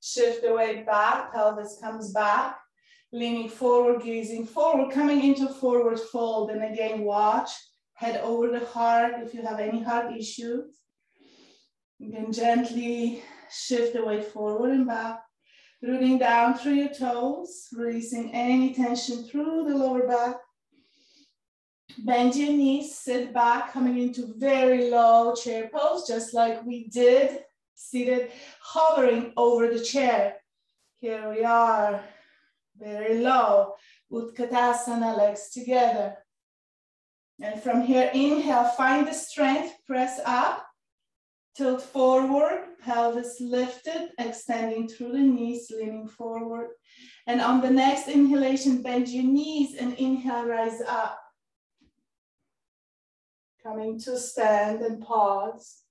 Shift the weight back, pelvis comes back. Leaning forward, gazing forward, coming into forward fold. And again, watch, head over the heart if you have any heart issues. You can gently shift the weight forward and back, rooting down through your toes, releasing any tension through the lower back. Bend your knees, sit back, coming into very low chair pose, just like we did, seated, hovering over the chair. Here we are, very low, Utkatasana, legs together. And from here, inhale, find the strength, press up. Tilt forward, pelvis lifted, extending through the knees, leaning forward. And on the next inhalation, bend your knees and inhale, rise up. Coming to stand and pause.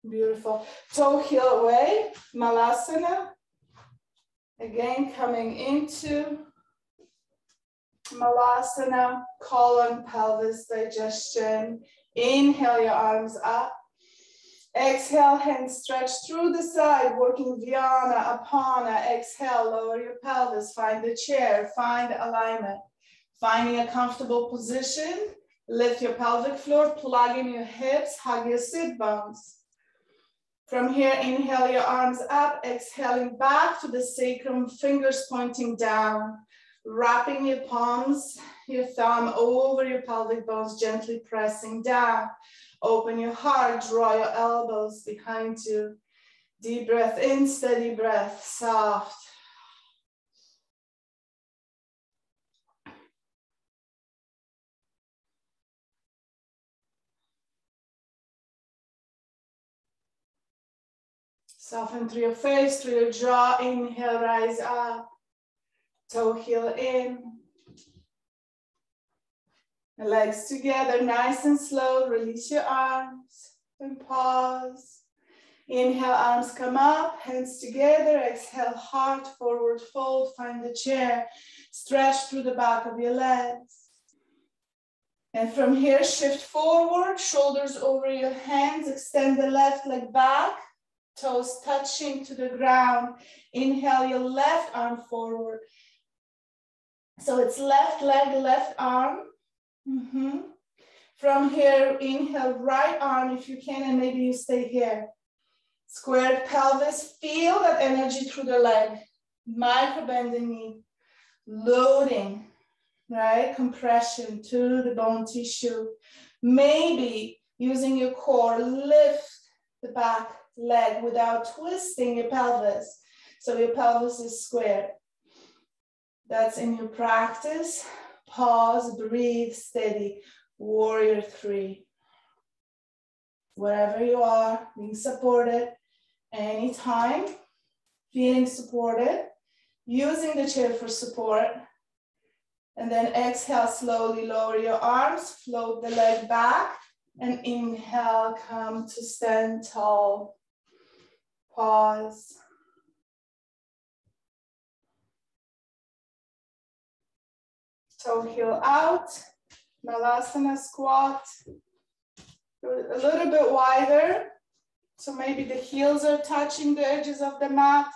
Beautiful. Toe heel away, Malasana. Again, coming into Malasana, colon, pelvis, digestion. Inhale your arms up. Exhale, hands stretch through the side, working Dhyana, Apana. Exhale, lower your pelvis, find the chair, find alignment. Finding a comfortable position, lift your pelvic floor, plug in your hips, hug your sit bones. From here, inhale your arms up, exhaling back to the sacrum, fingers pointing down, wrapping your palms, your thumb over your pelvic bones, gently pressing down. Open your heart, draw your elbows behind you. Deep breath in, steady breath, soft. Soften through your face, through your jaw. Inhale, rise up. Toe heel in. The legs together, nice and slow. Release your arms and pause. Inhale, arms come up, hands together. Exhale, heart forward fold. Find the chair. Stretch through the back of your legs. And from here, shift forward, shoulders over your hands. Extend the left leg back. Toes touching to the ground. Inhale your left arm forward. So it's left leg, left arm. From here, inhale right arm if you can, and maybe you stay here. Squared pelvis, feel that energy through the leg. Micro bending knee, loading, right? Compression to the bone tissue. Maybe using your core, lift the back leg without twisting your pelvis. So your pelvis is squared. That's in your practice. Pause, breathe, steady. Warrior 3. Wherever you are, being supported anytime, feeling supported, using the chair for support. And then exhale, slowly lower your arms, float the leg back, and inhale, come to stand tall. Pause. Toe heel out, Malasana squat. Go a little bit wider, so maybe the heels are touching the edges of the mat.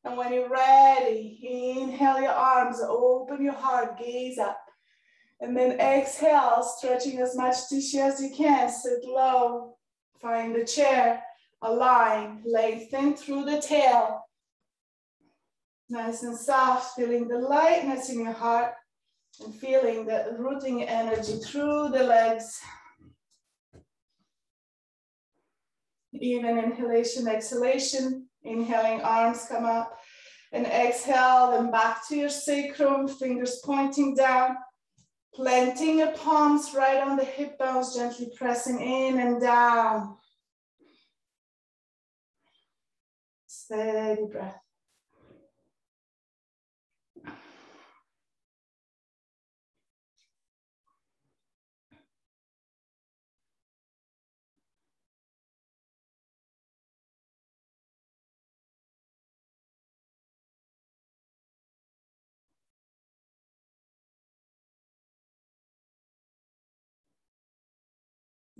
And when you're ready, inhale your arms, open your heart, gaze up. And then exhale, stretching as much tissue as you can, sit low, find the chair. Align, lengthen through the tail. Nice and soft, feeling the lightness in your heart and feeling the rooting energy through the legs. Even inhalation, exhalation. Inhaling, arms come up. And exhale, then back to your sacrum, fingers pointing down. Planting your palms right on the hip bones, gently pressing in and down. Steady breath.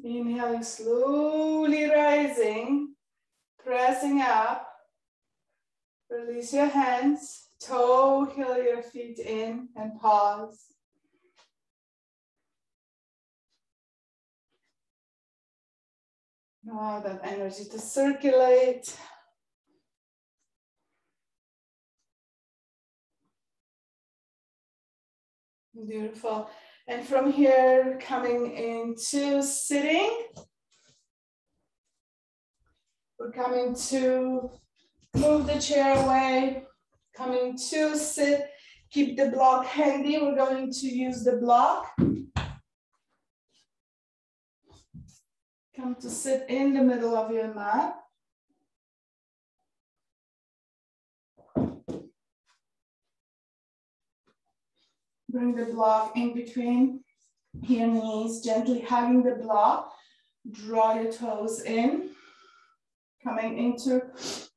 Inhaling, slowly rising, pressing up. Release your hands, toe heel your feet in and pause. Allow that energy to circulate. Beautiful. And from here, coming into sitting, we're coming to move the chair away, coming to sit, keep the block handy. We're going to use the block. Come to sit in the middle of your mat. Bring the block in between your knees, gently hugging the block. Draw your toes in. Coming into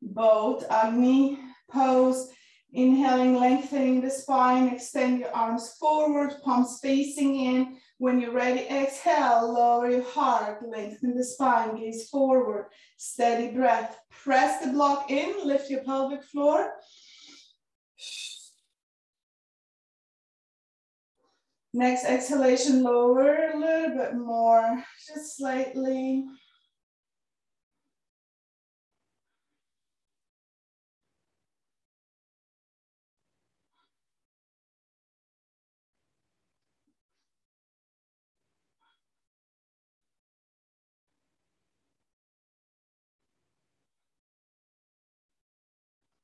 both Agni pose. Inhaling, lengthening the spine. Extend your arms forward, palms facing in. When you're ready, exhale, lower your heart, lengthen the spine, gaze forward, steady breath. Press the block in, lift your pelvic floor. Next exhalation, lower a little bit more, just slightly.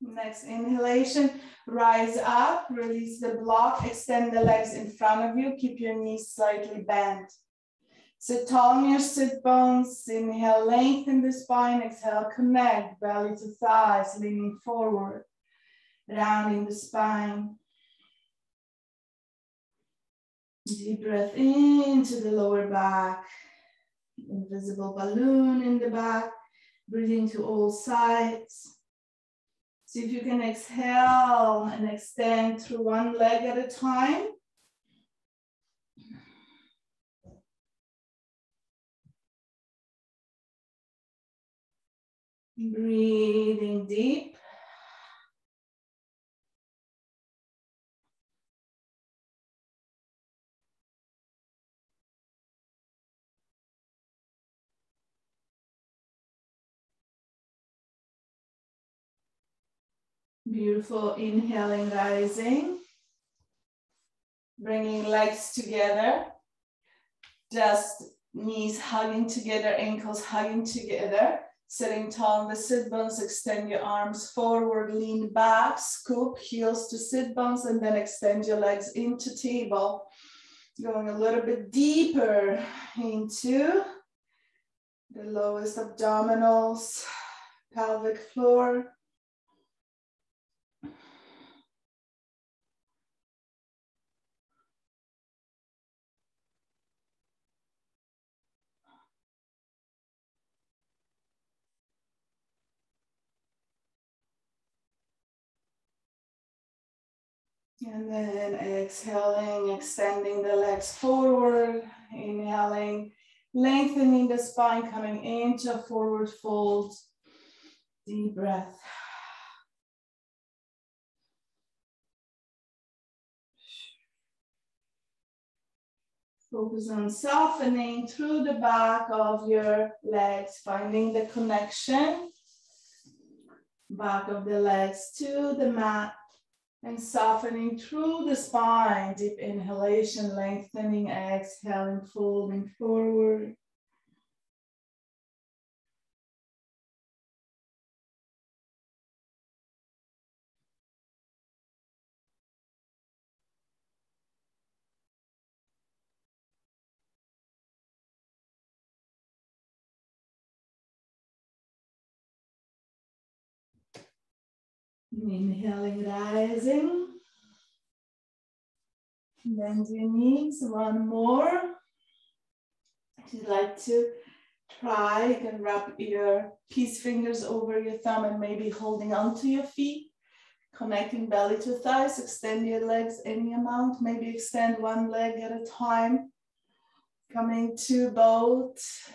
Next inhalation, rise up, release the block, extend the legs in front of you, keep your knees slightly bent. Sit tall on your sit bones, inhale, lengthen the spine, exhale, connect, belly to thighs, leaning forward, rounding the spine. Deep breath into the lower back, invisible balloon in the back, breathing to all sides. See if you can exhale and extend through one leg at a time. Breathing deep. Beautiful, inhaling, rising. Bringing legs together. Just knees hugging together, ankles hugging together. Sitting tall on the sit bones, extend your arms forward, lean back, scoop heels to sit bones, and then extend your legs into table. Going a little bit deeper into the lowest abdominals, pelvic floor. And then exhaling, extending the legs forward, inhaling, lengthening the spine, coming into a forward fold. Deep breath. Focus on softening through the back of your legs, finding the connection. Back of the legs to the mat. And softening through the spine, deep inhalation, lengthening, exhaling, folding forward. Inhaling, rising. Bend your knees, one more. If you'd like to try, you can wrap your peace fingers over your thumb and maybe holding onto your feet. Connecting belly to thighs, extend your legs any amount, maybe extend one leg at a time. Coming to both.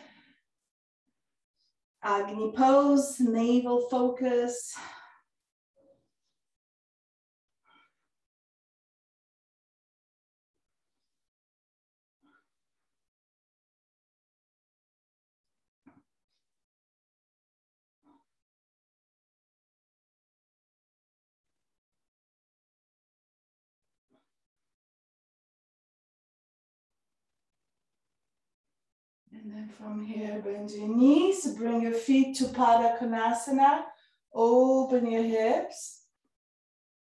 Agni pose, navel focus. And then from here, bend your knees, bring your feet to Pada Konasana, open your hips.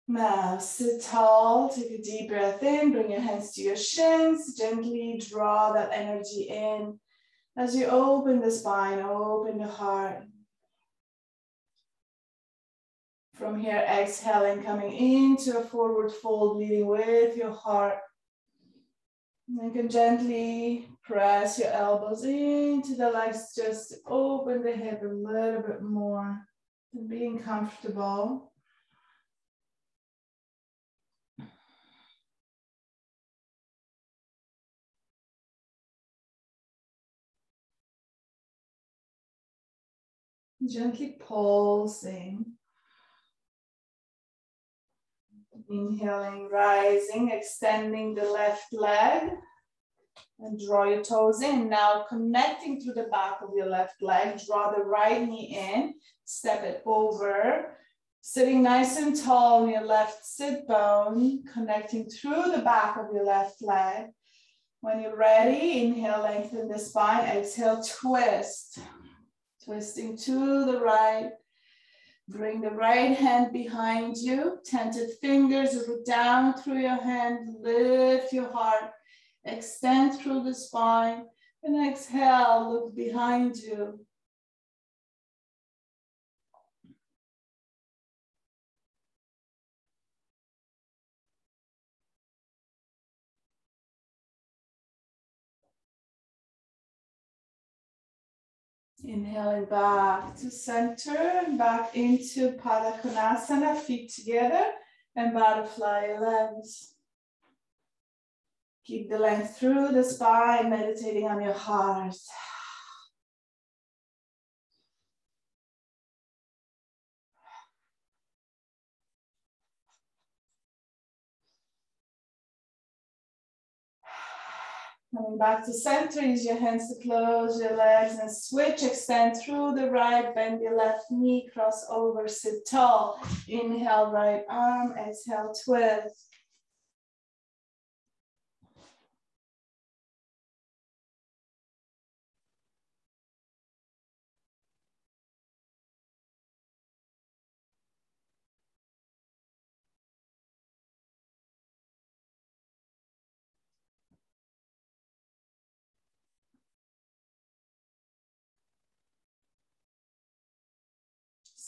Now sit tall, take a deep breath in, bring your hands to your shins, gently draw that energy in. As you open the spine, open the heart. From here, exhaling, coming into a forward fold, leading with your heart. You can gently press your elbows into the legs, just open the hip a little bit more, being comfortable. Gently pulsing. Inhaling, rising, extending the left leg. And draw your toes in. Now connecting through the back of your left leg. Draw the right knee in. Step it over. Sitting nice and tall on your left sit bone. Connecting through the back of your left leg. When you're ready, inhale, lengthen the spine. Exhale, twist. Twisting to the right. Bring the right hand behind you. Tented fingers root down through your hand. Lift your heart. Extend through the spine. And exhale, look behind you. Inhaling back to center, back into Konasana, feet together, and butterfly your legs. Keep the length through the spine, meditating on your heart. Coming back to center, use your hands to close your legs and switch. Extend through the right, bend your left knee, cross over, sit tall. Inhale, right arm, exhale, twist.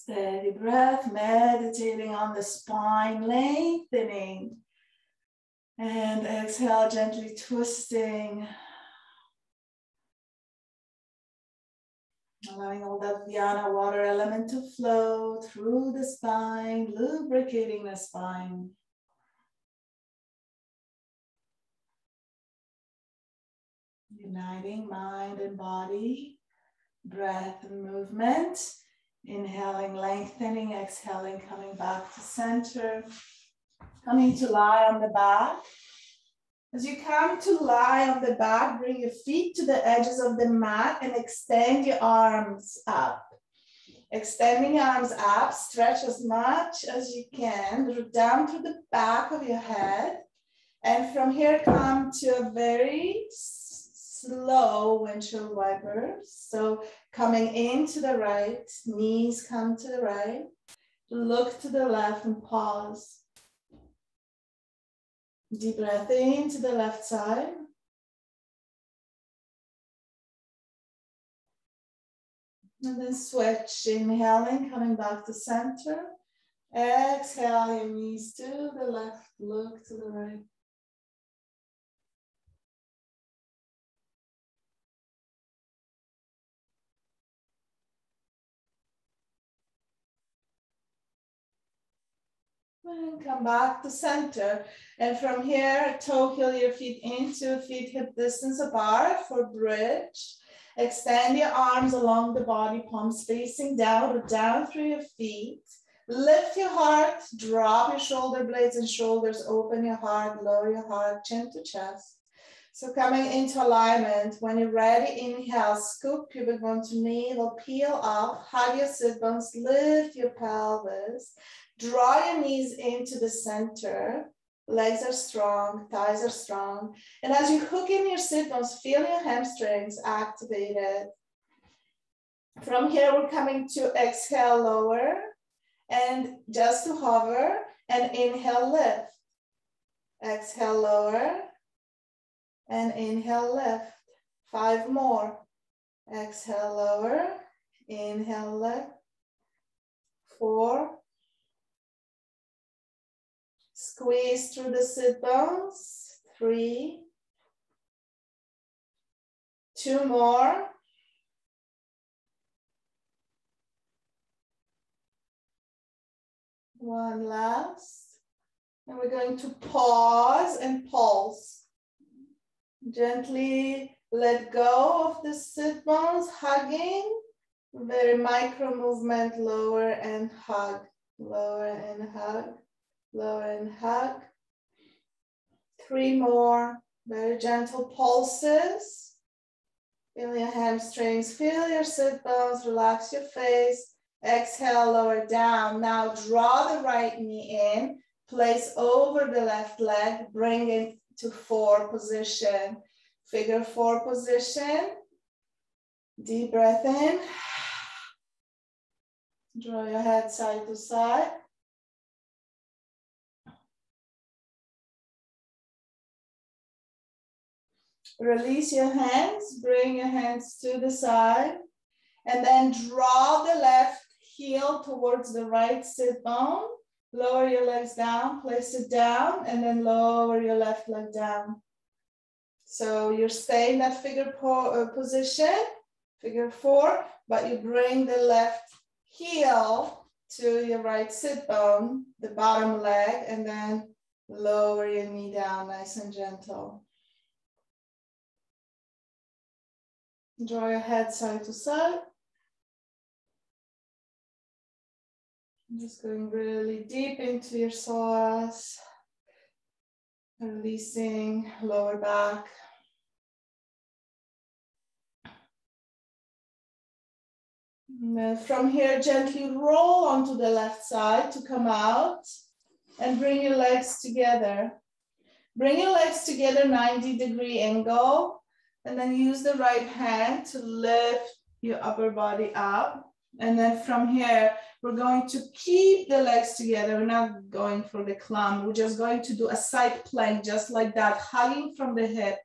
Steady breath, meditating on the spine, lengthening. And exhale, gently twisting. Allowing all that Vyana water element to flow through the spine, lubricating the spine. Uniting mind and body, breath and movement. Inhaling, lengthening, exhaling, coming back to center. Coming to lie on the back. As you come to lie on the back, bring your feet to the edges of the mat and extend your arms up. Extending your arms up, stretch as much as you can. Root down to the back of your head. And from here, come to a very slow windshield wipers. So coming into the right, knees come to the right. Look to the left and pause. Deep breath in to the left side. And then switch, inhaling, coming back to center. Exhale, your knees to the left, look to the right. And come back to center. And from here, toe heel your feet into feet hip distance apart for bridge. Extend your arms along the body, palms facing down or down through your feet. Lift your heart, drop your shoulder blades and shoulders, open your heart, lower your heart, chin to chest. So coming into alignment, when you're ready, inhale, scoop pubic bone to navel, peel up, hug your sit bones, lift your pelvis. Draw your knees into the center. Legs are strong, thighs are strong. And as you hook in your sit bones, feel your hamstrings activated. From here, we're coming to exhale, lower. And just to hover and inhale, lift. Exhale, lower. And inhale, lift. 5 more. Exhale, lower. Inhale, lift. 4. Squeeze through the sit bones. 3. 2 more. 1 last. And we're going to pause and pulse. Gently let go of the sit bones, hugging Very micro movement, lower and hug, lower and hug, lower and hug. 3 more, very gentle pulses. Feel your hamstrings, feel your sit bones, relax your face. Exhale, lower down. Now draw the right knee in, place over the left leg, bring it to 4 position. Figure 4 position. Deep breath in. Draw your head side to side. Release your hands, bring your hands to the side, and then draw the left heel towards the right sit bone. Lower your legs down, place it down, and then lower your left leg down. So you're staying that figure position, figure 4, but you bring the left heel to your right sit bone, the bottom leg, and then lower your knee down, nice and gentle. Draw your head side to side. Just going really deep into your psoas, releasing lower back. And then from here, gently roll onto the left side to come out and bring your legs together. Bring your legs together, 90-degree angle. And then use the right hand to lift your upper body up. And then from here, we're going to keep the legs together. We're not going for the climb. We're just going to do a side plank, just like that, hugging from the hip.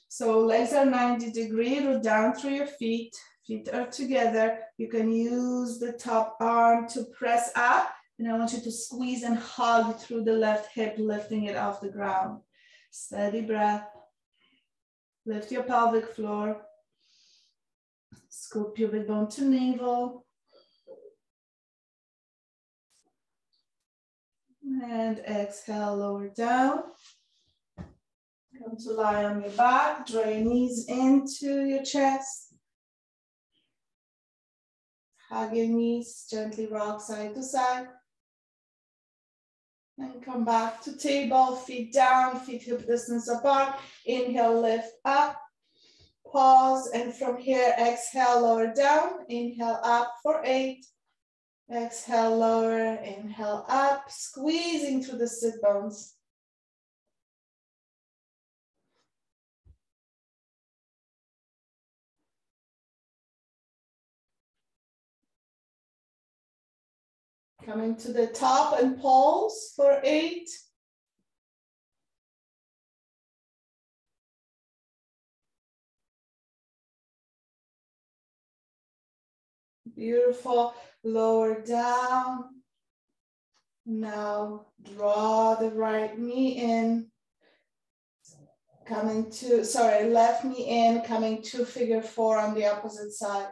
So legs are 90-degree, root down through your feet. Feet are together. You can use the top arm to press up. And I want you to squeeze and hug through the left hip, lifting it off the ground. Steady breath. Lift your pelvic floor. Scoop pubic bone to navel. And exhale, lower down. Come to lie on your back. Draw your knees into your chest. Hug your knees, gently rock side to side. And come back to table, feet down, feet hip distance apart. Inhale, lift up, pause, and from here, exhale, lower down. Inhale up for 8. Exhale, lower, inhale up, squeezing through the sit bones. Coming to the top and pulse for 8. Beautiful. Lower down. Now draw the right knee in. Coming to, left knee in, coming to figure 4 on the opposite side.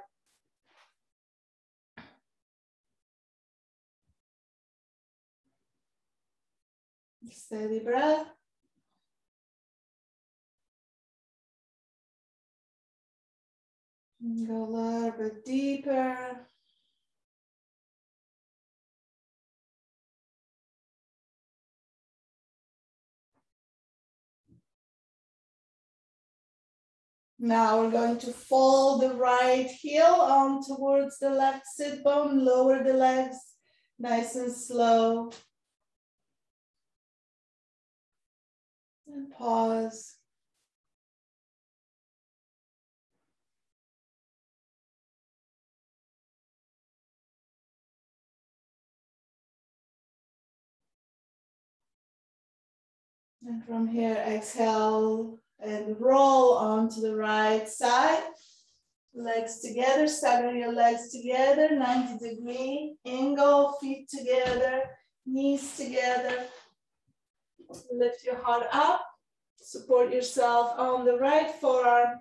Steady breath. Go a little bit deeper. Now we're going to fold the right heel on towards the left sit bone, lower the legs, nice and slow. And pause. And from here, exhale and roll onto the right side. Legs together, stagger your legs together, 90-degree angle, feet together, knees together. Lift your heart up, support yourself on the right forearm.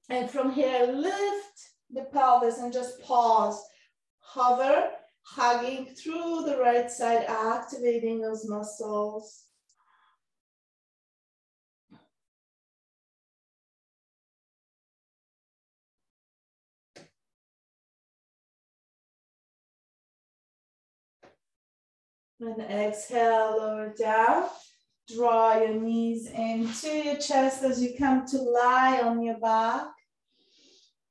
And from here, lift the pelvis and just pause. Hover, hugging through the right side, activating those muscles. And exhale, lower down. Draw your knees into your chest as you come to lie on your back.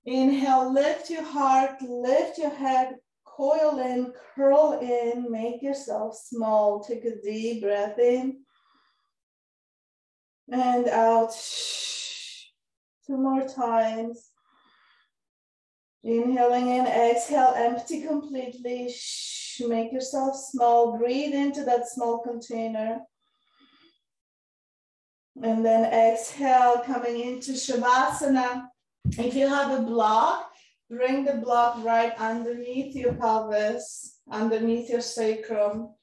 Inhale, lift your heart, lift your head, coil in, curl in, make yourself small. Take a deep breath in and out. 2 more times. Inhaling in, exhale, empty completely. Make yourself small. Breathe into that small container. And then exhale, coming into Shavasana. If you have a block, bring the block right underneath your pelvis, underneath your sacrum.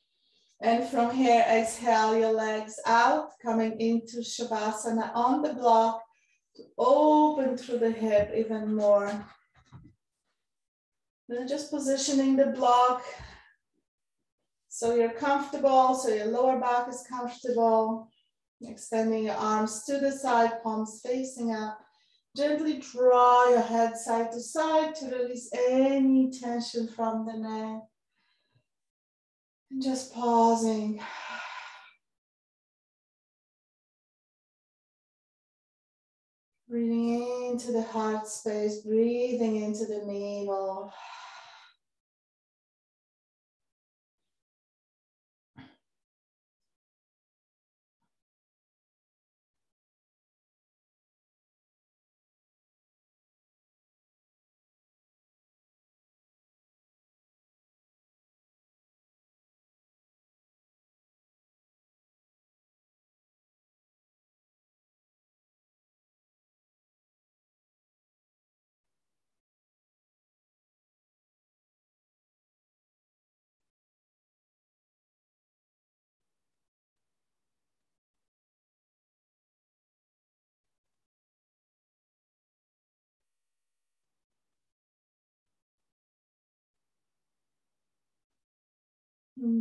And from here, exhale your legs out, coming into Shavasana on the block, to open through the hip even more. Then just positioning the block so you're comfortable, so your lower back is comfortable. Extending your arms to the side, palms facing up. Gently draw your head side to side to release any tension from the neck. And just pausing. Breathing into the heart space, breathing into the navel.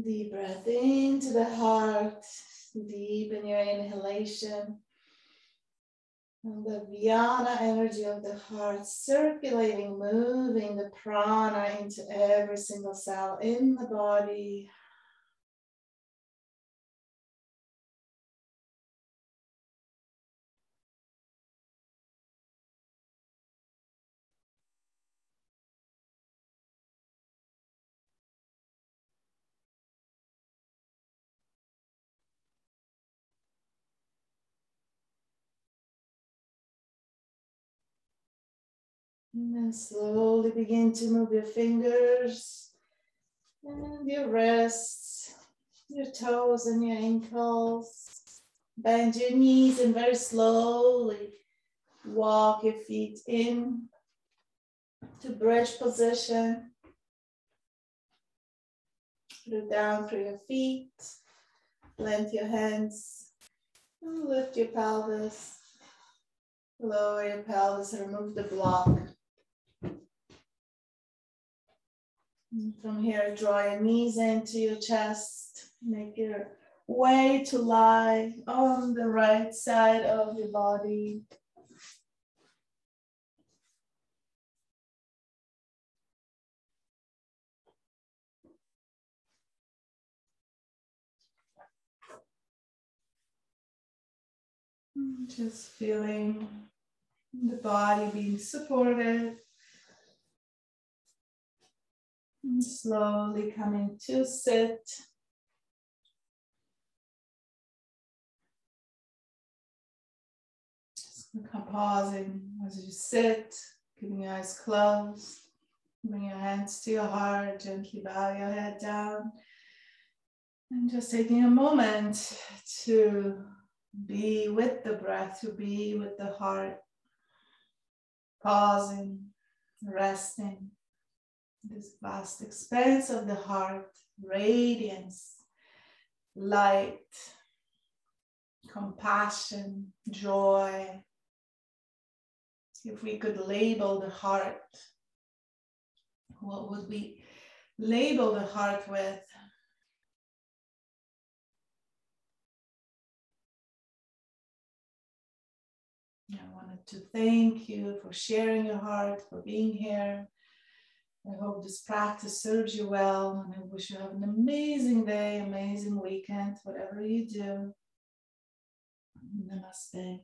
Deep breath into the heart, deep in your inhalation. And the Vyana energy of the heart circulating, moving the prana into every single cell in the body. And then slowly begin to move your fingers and your wrists, your toes and your ankles. Bend your knees and very slowly walk your feet in to bridge position. Put it down through your feet. Plant your hands. And lift your pelvis. Lower your pelvis and remove the block. And from here, draw your knees into your chest. Make your way to lie on the right side of your body. Just feeling the body being supported. And slowly coming to sit. Just pausing as you sit, keeping your eyes closed. Bring your hands to your heart, gently bow your head down. And just taking a moment to be with the breath, to be with the heart. Pausing, resting. This vast expanse of the heart, radiance, light, compassion, joy. If we could label the heart, what would we label the heart with? I wanted to thank you for sharing your heart, for being here. I hope this practice serves you well, and I wish you have an amazing day, amazing weekend, whatever you do. Namaste.